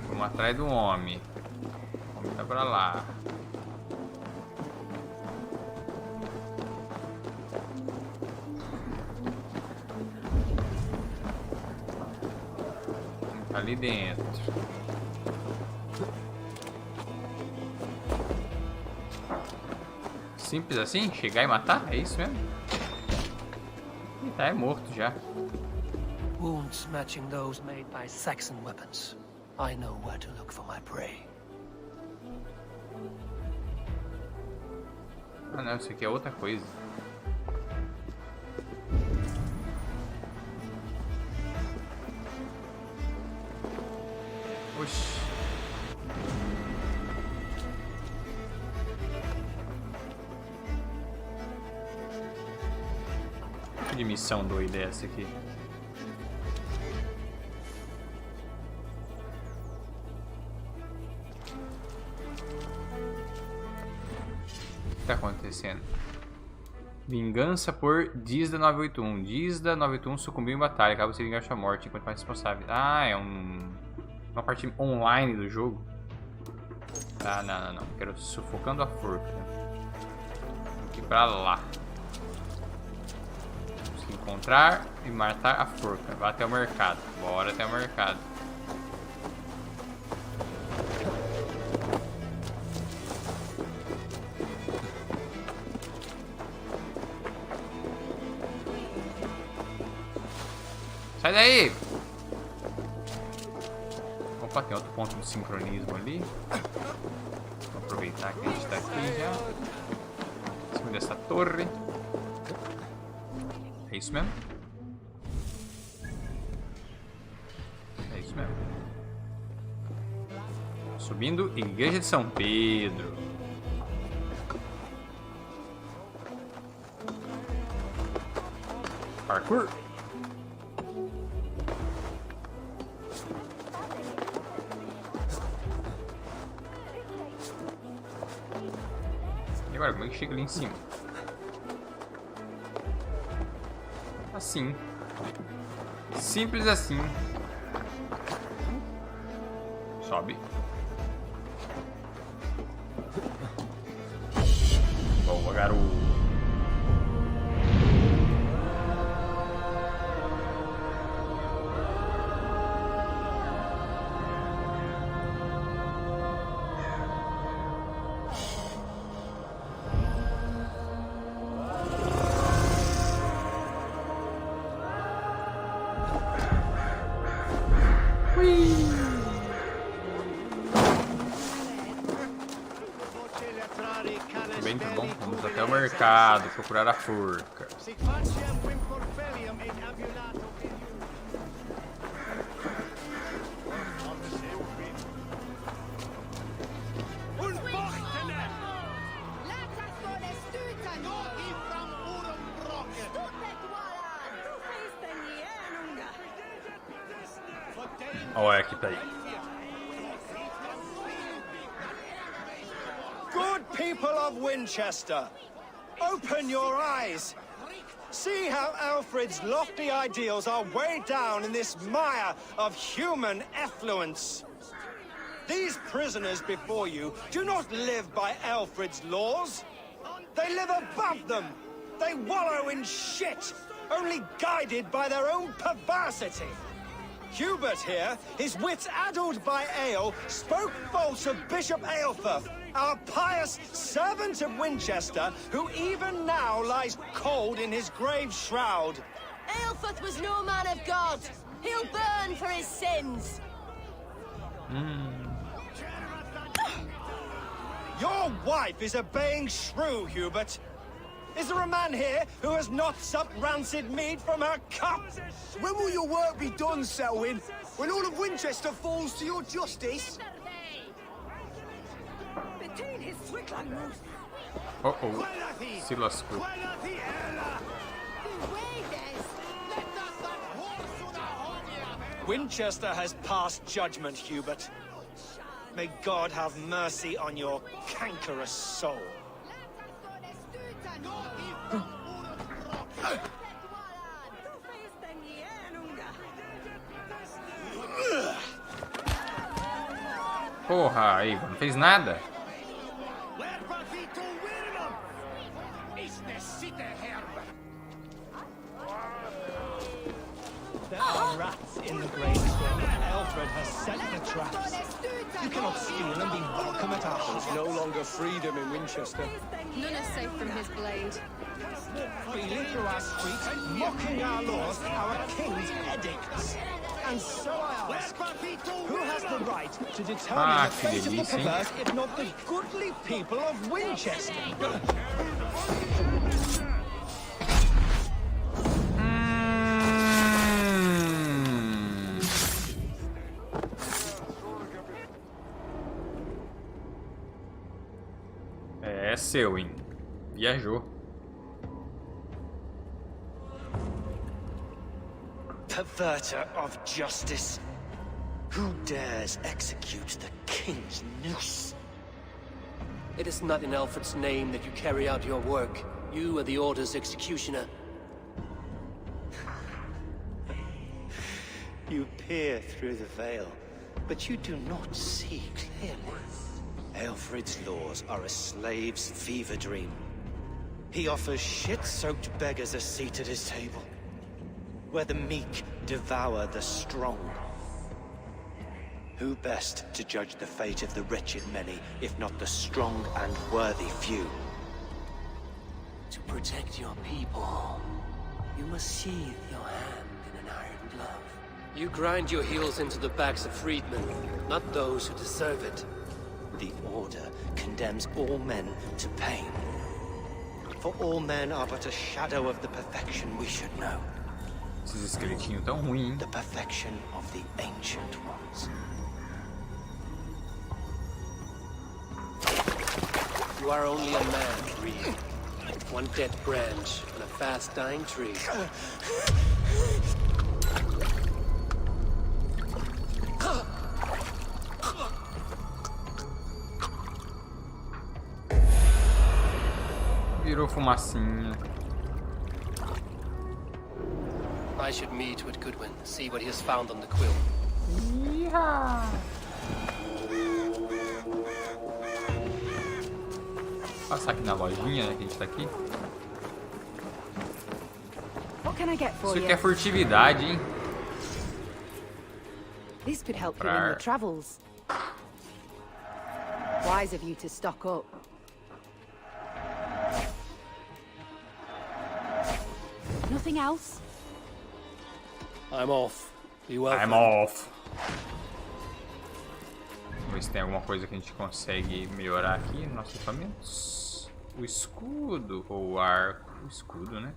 Vamos atrás do homem. O homem tá pra lá. Tá ali dentro. Simples assim? Chegar e matar? É isso mesmo? Ih, tá, é morto já. Wounds matching those made by Saxon weapons. I know where to look for my prey. Ah não, isso aqui é outra coisa. Oxi. Que missão doida é essa aqui? O que tá acontecendo? Vingança por Dizda 981. Dizda 981 sucumbiu em batalha. Acaba você vingar sua morte enquanto mais responsável. Ah, é uma parte online do jogo. Ah, não. Quero sufocando a forca. Tem que ir pra lá. Encontrar e matar a forca. Vá até o mercado. Bora até o mercado. Sai daí! Opa, tem outro ponto de sincronismo ali. Vou aproveitar que a gente tá aqui já. Em cima dessa torre. É isso mesmo? É isso mesmo. Subindo Igreja de São Pedro. Parkour. E agora, como é que chega ali em cima? Assim. Simples assim. Sobe. Boa, garoto. Bem bom, vamos até o mercado procurar a forca. Olha aqui, tá aí. Good people of Winchester, open your eyes. See how Alfred's lofty ideals are weighed down in this mire of human effluence. These prisoners before you do not live by Alfred's laws. They live above them. They wallow in shit, only guided by their own perversity. Hubert here, his wits addled by ale, spoke false of Bishop Aelfirth, our pious servant of Winchester, who even now lies cold in his grave shroud. Aelfirth was no man of God. He'll burn for his sins. Your wife is a baying shrew, Hubert. Is there a man here who has not supped rancid mead from her cup? When will your work be done, Selwyn? When all of Winchester falls to your justice? Oh, se lascou. Winchester has passed judgment, Hubert. May God have mercy on your cankerous soul. Porra, Ivan, não fez nada. There are rats in the gravestone. Alfred has set the traps. You cannot steal and be welcome at our house. There's no longer freedom in Winchester. None is safe from his blade. Freely through our streets, mocking our laws, our king's edicts. And so I ask, who has the right to determine the fate of the perverse, if not the goodly people of Winchester? É seu, hein? Viajou. Perverter of justice. Who dares execute the king's noose? It is not in Alfred's name that you carry out your work. You are the Order's executioner. You peer through the veil, but you do not see clearly. Alfred's laws are a slave's fever dream. He offers shit-soaked beggars a seat at his table, where the meek devour the strong. Who best to judge the fate of the wretched many, if not the strong and worthy few? To protect your people, you must sheathe your hand in an iron glove. You grind your heels into the backs of freedmen, not those who deserve it. The Order condemns all men to pain. For all men are but a shadow of the perfection we should know. Esses esqueletinhos tão ruins, hein? The perfection of the ancient ones. You are only a man, Reed. One dead branch on a fast-dying tree. Virou fumacinha. I should meet with Goodwin, see what he has found on the quill. Yeehaw! Passar aqui na lojinha, né, que a gente tá aqui. What can I get for Isso you? aqui é furtividade, hein? This could help you in your travels. Wise of you to stock up. Nothing else? I'm off. Be well. I'm off. Vamos ver se tem alguma coisa que a gente consegue melhorar aqui nos nossos equipamentos. O escudo ou o arco. O escudo, né?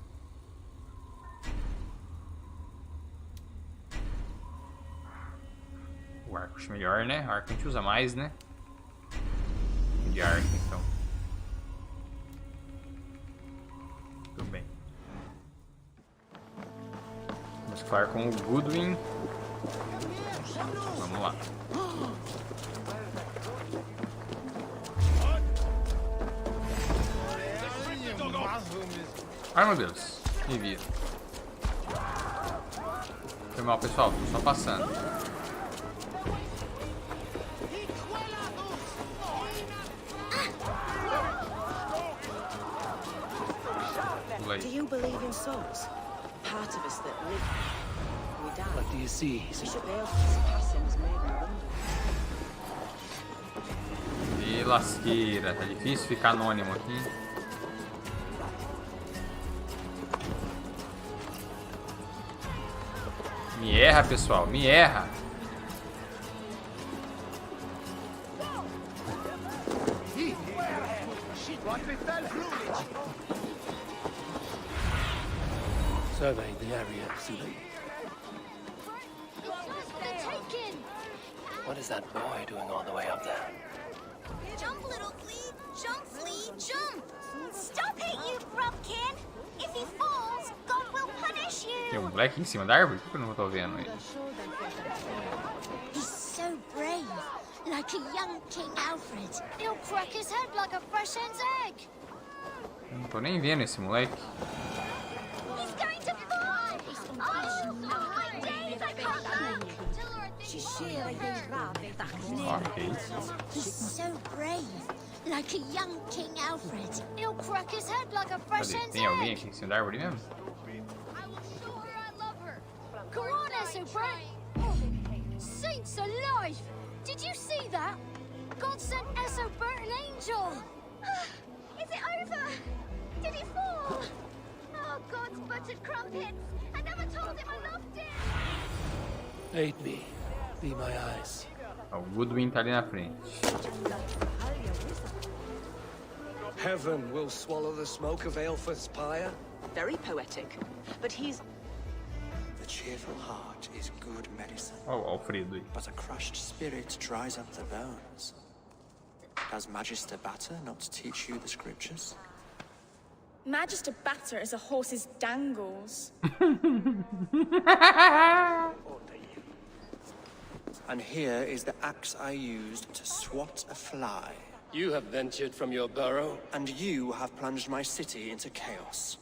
O arco acho melhor, né? O arco a gente usa mais, né? De arco, então. Tudo bem. Vamos falar com o Goodwin. Vamos lá. Ai, meu Deus. Me vira. Foi mal, pessoal. Tô só passando. Do you believe in souls? Part of us that live, we die. What do you see? Bishop Alfred's passing has made me wonder. E lasqueira. Tá difícil ficar anônimo aqui. Me erra, pessoal. Me erra. Survey the area, Susan. What is that boy doing all the way up there? Jump, little flea! Jump, flea! Jump! Stop it, you grubkin! If he falls, God will punish you! Tem um moleque em cima da árvore? Por que eu não tô vendo ele? He's so brave, like a young King Alfred. He'll crack his head like a fresh hen's egg. Eu não tô nem vendo esse moleque. He's going to fly! Oh, my days, I can't look! Ok. He's so brave, like a young King Alfred. He'll crack his head like a fresh Cadê? hen's Tem alguém egg. aqui em cima da árvore mesmo? Go on, Esobert! Oh, saints alive! Did you see that? God sent Esobert an angel! Is it over? Did he fall? Oh, God's buttered crumpets! I never told him I loved him! Aid me. Be my eyes. O Goodwin tá ali na frente. Heaven will swallow the smoke of Aelfred's pyre. Very poetic. But he's... The cheerful heart is good medicine. Ó, o Alfredo aí. But a crushed spirit dries up the bones. Does Magister Batter not teach you the scriptures? Magister Batter is a horse's dangles. And here is the axe I used to swat a fly. You have ventured from your burrow. And you have plunged my city into chaos.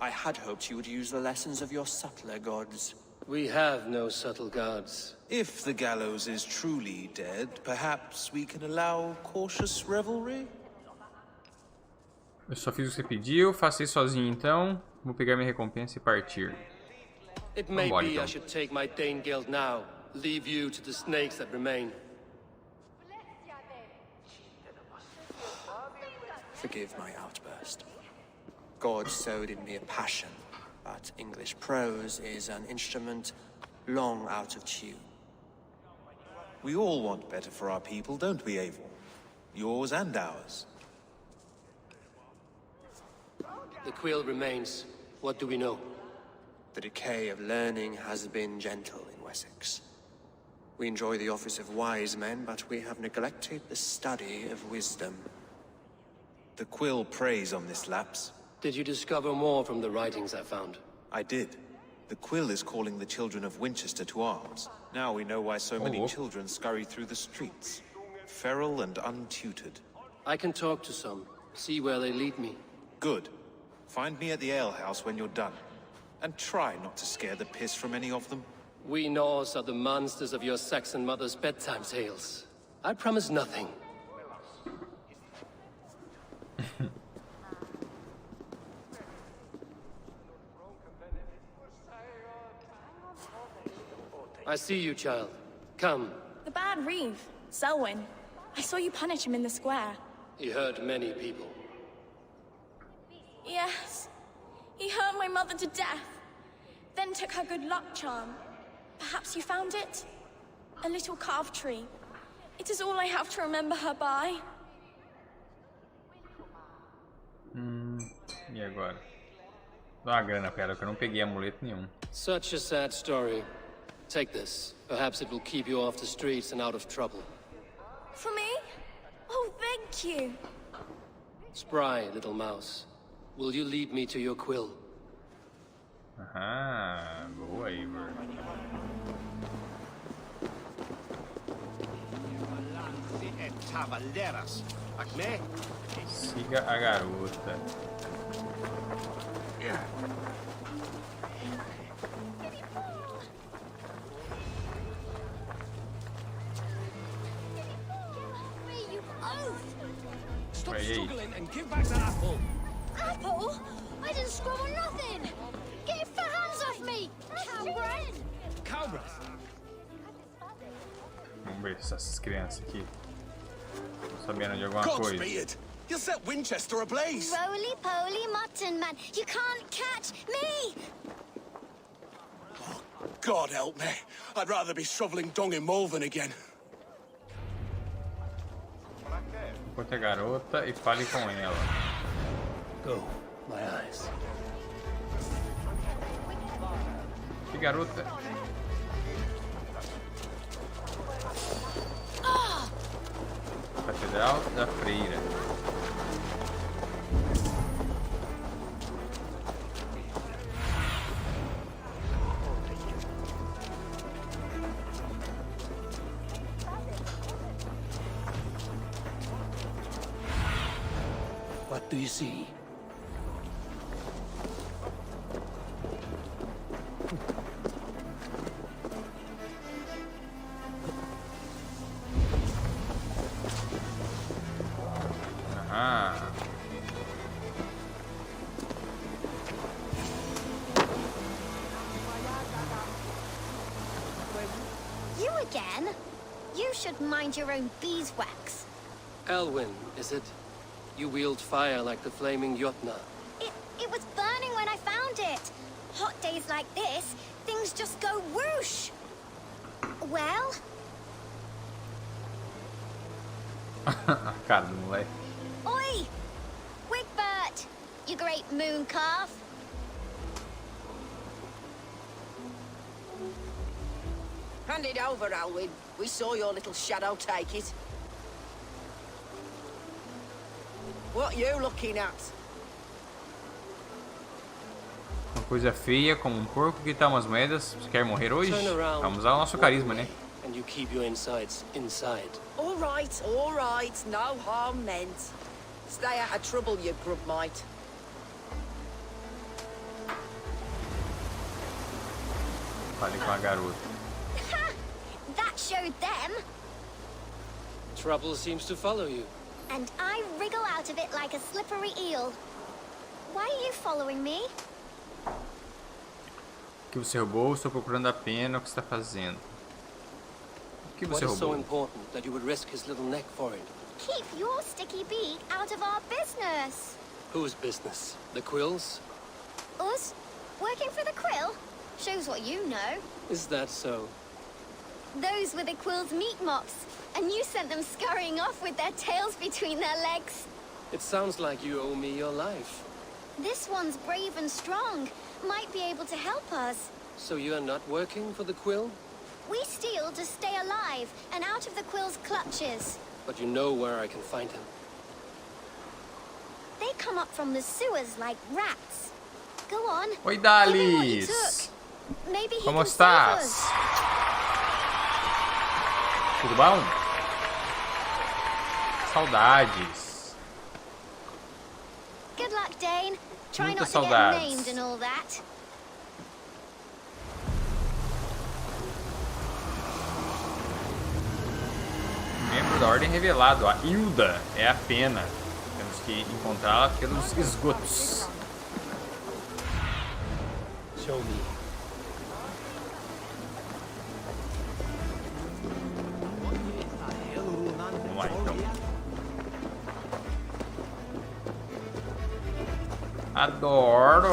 I had hoped you would use the lessons of your subtler gods. We have no subtle gods. If the gallows is truly dead, perhaps we can allow cautious revelry? Eu só fiz o que você pediu, faça isso sozinho então. Vou pegar minha recompensa e partir. It may Vambora, be então. I should take my Dane guild now. Leave you to the snakes that remain. Forgive my outburst. God sowed in me a passion, but English prose is an instrument long out of tune. We all want better for our people, don't we, Eivor? Yours and ours. The quill remains. What do we know? The decay of learning has been gentle in Wesex. We enjoy the office of wise men, but we have neglected the study of wisdom. The quill preys on this lapse. Did you discover more from the writings I found? I did. The quill is calling the children of Winchester to arms. Now we know why so many children scurry through the streets. Feral and untutored. I can talk to some. See where they lead me. Good. Find me at the alehouse when you're done. And try not to scare the piss from any of them. We Norse are the monsters of your Saxon mother's bedtime tales. I promise nothing. I see you, child. Come. The bad Reeve, Selwyn. I saw you punish him in the square. He hurt many people. Yes. He hurt my mother to death. Then took her good luck charm. Perhaps you found it? A little carved tree. It is all I have to remember her by. E agora? Dá uma grana pra ela, que eu não peguei amuleto nenhum. Such a sad story. Take this. Perhaps it will keep you off the streets and out of trouble. For me? Oh, thank you. Spry, little mouse. Will you lead me to your quill? Aham, boa, Eivor. cavalheiras. Acme? Siga a garota. Stop Hey. struggling and give back the apple. Apple? I didn't scribble nothing. Get your hands off me, cowbreath. Cowbreath. Vamos ver se essas crianças aqui estão sabendo de alguma God's coisa. be it! You set Winchester ablaze! Roly-poly mutton man, you can't catch me. God help me. I'd rather be shoveling dung in Malvern again. Encontre a garota e fale com ela. Go, my eyes. Que garota? Catedral da Freira. What do you see? Ah. You again? You should mind your own beeswax. Elwyn, is it? You wield fire like the flaming Jotna. It was burning when I found it. Hot days like this, things just go whoosh. Well? A cara do moleque. Oi! Wigbert! You great moon calf. Hand it over, Alwyn. We saw your little shadow take it. What you looking at? Uma coisa feia como um porco. Que tal umas moedas? Você quer morrer hoje? Turn around. Vamos usar o nosso carisma, né? And you keep your insides inside. All right, no harm meant. Stay out of trouble, you grub mite. Fale com a garota. That showed them. Trouble seems to follow you. And I wriggle out of it like a slippery eel. Why are you following me? O que você roubou? Estou procurando a pena. O que você está fazendo? O que What você is so roubou? important that you would risk his little neck for it? Keep your sticky beak out of our business. Whose business? The Quill's? Us? Working for the Quill? Shows what you know. Is that so? Those were the Quill's meat mops, and you sent them scurrying off with their tails between their legs. It sounds like you owe me your life. This one's brave and strong. Might be able to help us. So you are not working for the Quill? We steal to stay alive and out of the Quill's clutches. But you know where I can find him. They come up from the sewers like rats. Go on. Oi, Give him what you Dalis! took. Maybe he Como can save estás? us. Tudo bom? Saudades. Good luck, Dane. Try Muitas not to get saudades. named and all that. Membro da Ordem Revelado, a Hilda, é a pena. Temos que encontrá-la pelos esgotos. Show me. Vamos lá, então. Adoro!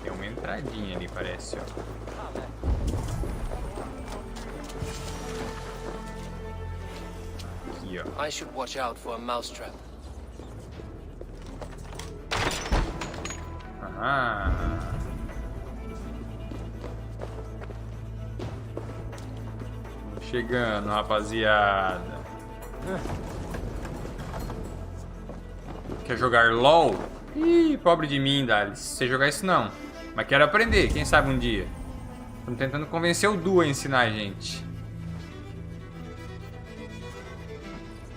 Tem uma entradinha ali, parece, ó. Aqui, ó. I should watch out for a mousetrap. Aham. Chegando, rapaziada. Quer jogar LOL? Ih, pobre de mim, Dalis. Não sei jogar isso não. Mas quero aprender, quem sabe um dia. Estamos tentando convencer o Du a ensinar a gente.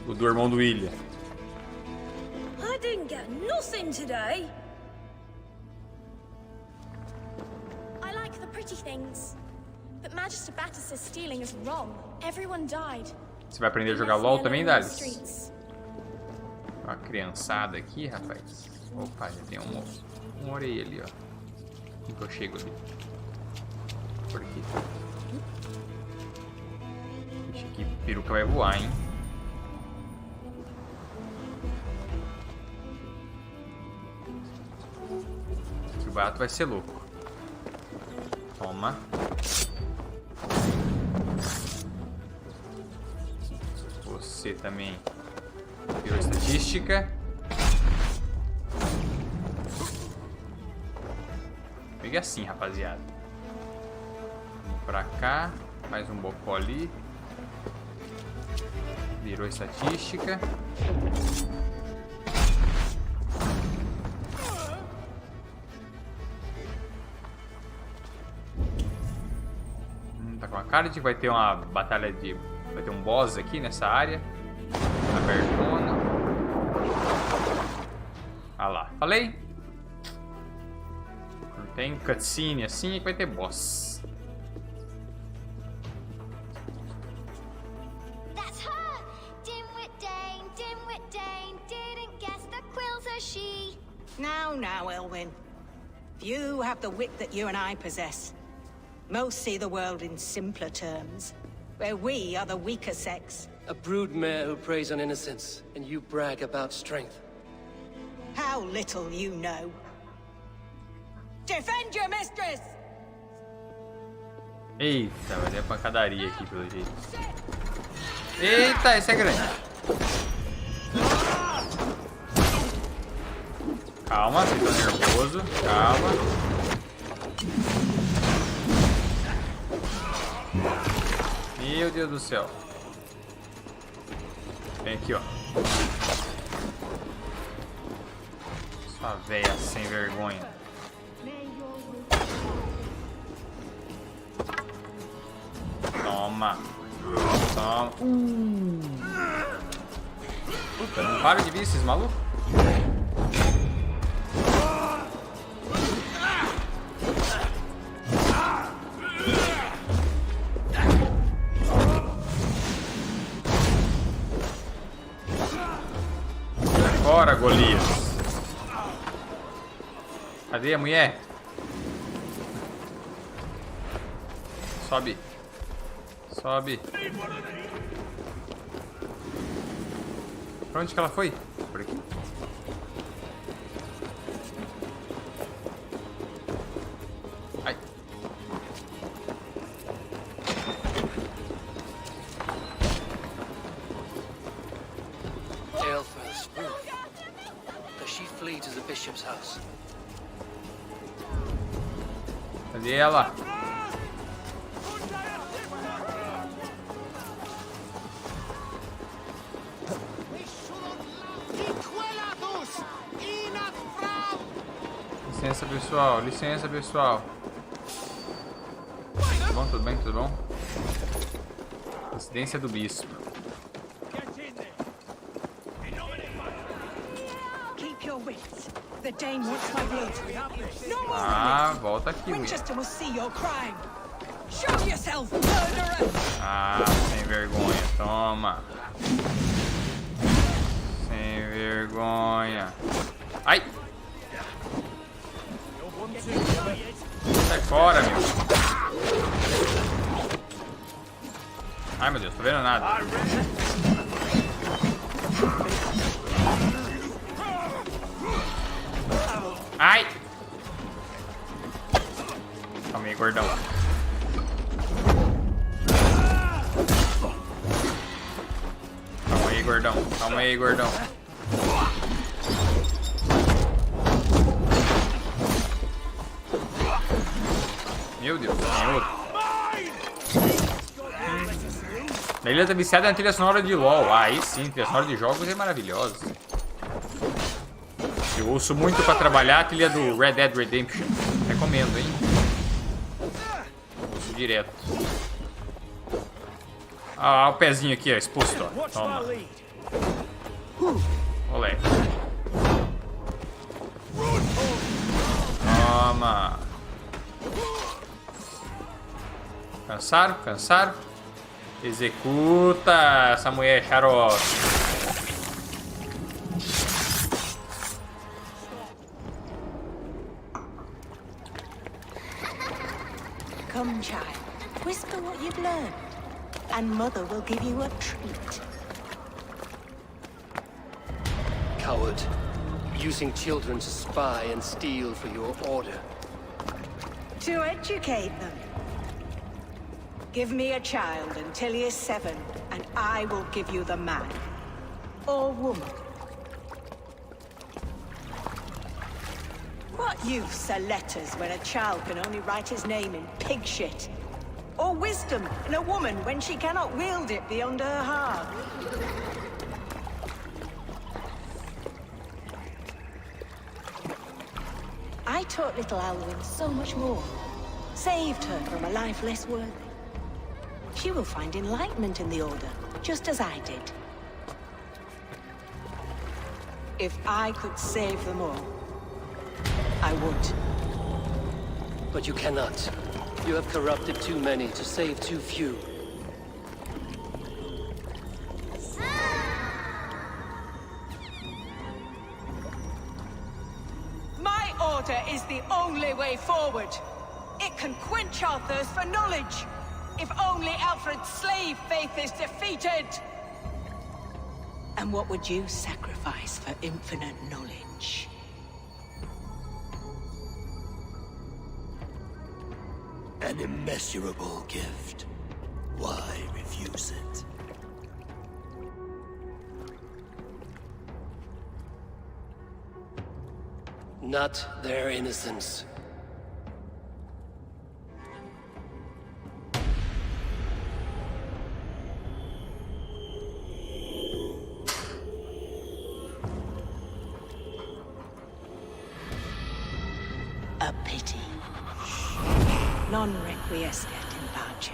O do irmão do William. I didn't get nothing today. I like the pretty things. But Magister Battus' stealing is wrong. Everyone died. Você vai aprender a jogar LOL também, Dales? Uma criançada aqui, rapaz. Opa, já tem uma orelha ali, ó. Como que eu chego ali? Por aqui. Ixi, aqui peruca vai voar, hein? Esse barato vai ser louco. Toma. Você também virou estatística. Peguei assim, rapaziada. Vamos pra cá. Mais um bocó ali. Virou estatística. Tá com a cara de que vai ter uma batalha de... Vai ter um boss aqui nessa área. Abertona. Ah lá. Falei? Não tem cutscene assim é que vai ter boss. That's her! Dimwit Dane, didn't guess the quills are she. Now, Elwyn. You have the wit that you and I possess. Most see the world in simpler terms, where we are the weaker sex. A broodmare who preys on innocence, and you brag about strength. How little you know. Defend your mistress! Eita, vai ter pancadaria aqui pelo jeito. Eita, esse é grande. Calma, você tá nervoso. Calma. Meu Deus do céu. Vem aqui, ó. Sua véia sem vergonha. Toma. Toma. Puta, não para de vir esses malucos. Bora, Golias. Cadê a mulher? Sobe. Sobe. Pra onde que ela foi? Por aqui. Ai. Aelfred's roof. Does she flee to the bishop's house? Cadê ela? Licença, pessoal. Licença, pessoal. Tudo bom? Tudo bem? Tudo bom? Residência do bispo. Keep your wits. The Dane wants my blood. No more. Ah, volta aqui, mulher. Winchester will see your crime. Show yourself, murderer. Ah, sem vergonha. Toma. Sem vergonha. Ai. Sai fora, meu. Ai, meu Deus, tô vendo nada. Ai! Calma aí, gordão. Calma aí, gordão. Calma aí, gordão. Meu Deus, tem outro. A ilha tá viciada na trilha sonora de LOL. Ah, aí sim, trilha sonora de jogos é maravilhosa. Eu ouço muito pra trabalhar a trilha do Red Dead Redemption. Recomendo, hein? Ouço direto. Ah, o pezinho aqui, ó, exposto, ó. Toma. Olé. Toma. Cansaram? Cansaram? Executa essa mulher xarope. Come, child. Whisper what you've learned, and Mother will give you a treat. Coward. Using children to spy and steal for your order. To educate them. Give me a child until he is 7, and I will give you the man. Or woman. What use are letters when a child can only write his name in pig shit? Or wisdom in a woman when she cannot wield it beyond her heart? I taught little Alwyn so much more. Saved her from a life less worthy. She will find enlightenment in the Order, just as I did. If I could save them all, I would. But you cannot. You have corrupted too many to save too few. My Order is the only way forward. It can quench our thirst for knowledge. If only Alfred's slave faith is defeated! And what would you sacrifice for infinite knowledge? An immeasurable gift. Why refuse it? Not their innocence. A pity. Non requiescat in pace.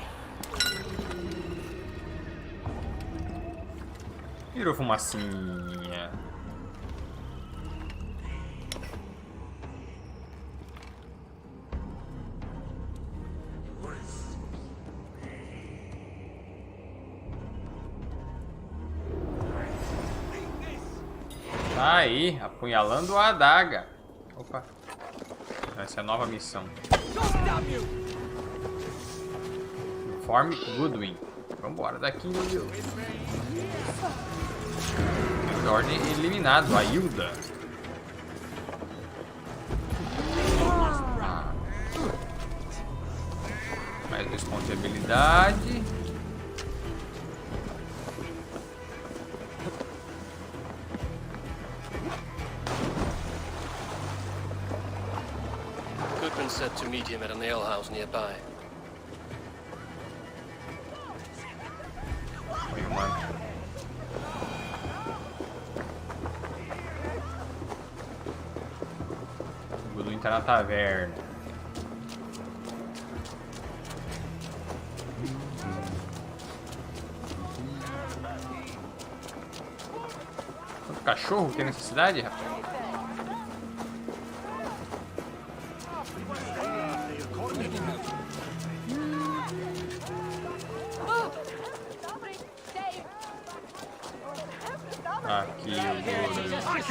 Virou fumacinha. Tá aí, apunhalando a adaga. Opa. Essa é a nova missão. Informe Goodwin. Vambora daqui. Ordem eliminado. Ajuda. Mais 2 pontos de habilidade. Goodman said to meet him at an alehouse nearby. Oi, mano. O Goodwin tá na taverna. Quanto cachorro tem nessa cidade, rapaz? Aqui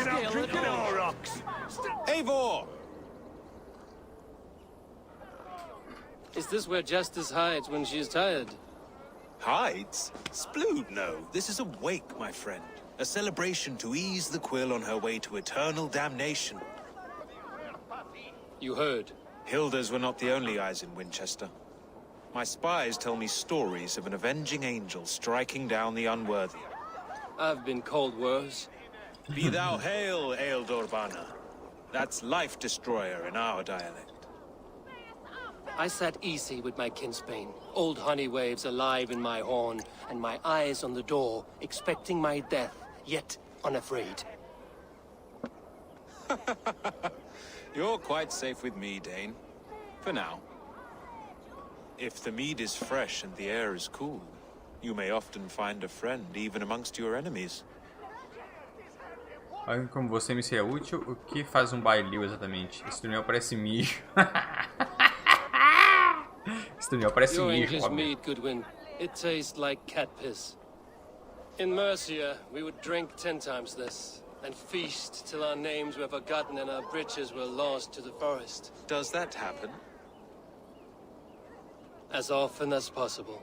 o Goodwin. Eivor! Is this where Justice hides when she is tired? Hides? Splood, no. This is a wake, my friend. A celebration to ease the quill on her way to eternal damnation. You heard. Hilda's were not the only eyes in Winchester. My spies tell me stories of an avenging angel striking down the unworthy. I've been called worse. Be thou hail, Ealdor. That's Life Destroyer in our dialect. I sat easy with my kinsbane, old honey waves alive in my horn, and my eyes on the door, expecting my death, yet unafraid. You're quite safe with me, Dane. For now. If the mead is fresh and the air is cool, you may often find a friend even amongst your enemies. Olha como você me seria útil. O que faz um bailio exatamente? Esse túnel parece mijo. Esse túnel parece Your mijo, English óbvio. mead, Goodwin. It tastes like cat piss. In Mercia, we would drink 10 times this, and feast till our names were forgotten and our britches were lost to the forest. Does that happen? As often as possible.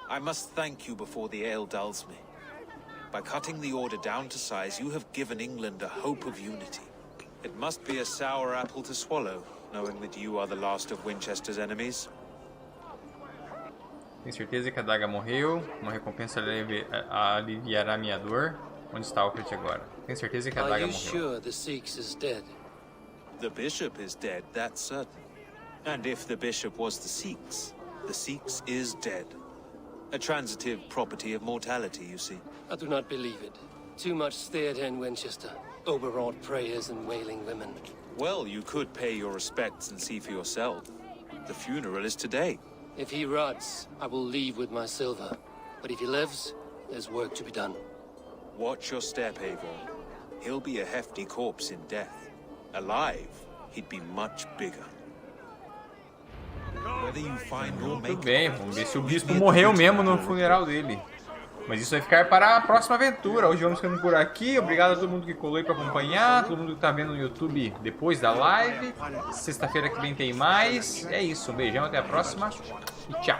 I must thank you before the ale dulls me. By cutting the order down to size, you have given England a hope of unity. It must be a sour apple to swallow, knowing that you are the last of Winchester's enemies. Tenho certeza que a daga morreu. Uma recompensa aliviará minha dor. Onde está Alfred agora? Tenho certeza que a daga Are you morreu. sure the Sikhs is dead? The bishop is dead, that's certain. And if the bishop was the Sikhs is dead. A transitive property of mortality, you see. I do not believe it. Too much theatre in Winchester. Overwrought prayers and wailing women. Well, you could pay your respects and see for yourself. The funeral is today. If he rots, I will leave with my silver. But if he lives, there's work to be done. Watch your step, Eivor. He'll be a hefty corpse in death. Alive, he'd be much bigger. Whether you find or make Tudo bem, vamos ver se o bispo morreu mesmo no funeral dele. Mas isso vai ficar para a próxima aventura. Hoje vamos ficando por aqui. Obrigado a todo mundo que colou aí para acompanhar. Todo mundo que tá vendo no YouTube depois da live. Sexta-feira que vem tem mais. É isso. Um beijão, até a próxima. E tchau.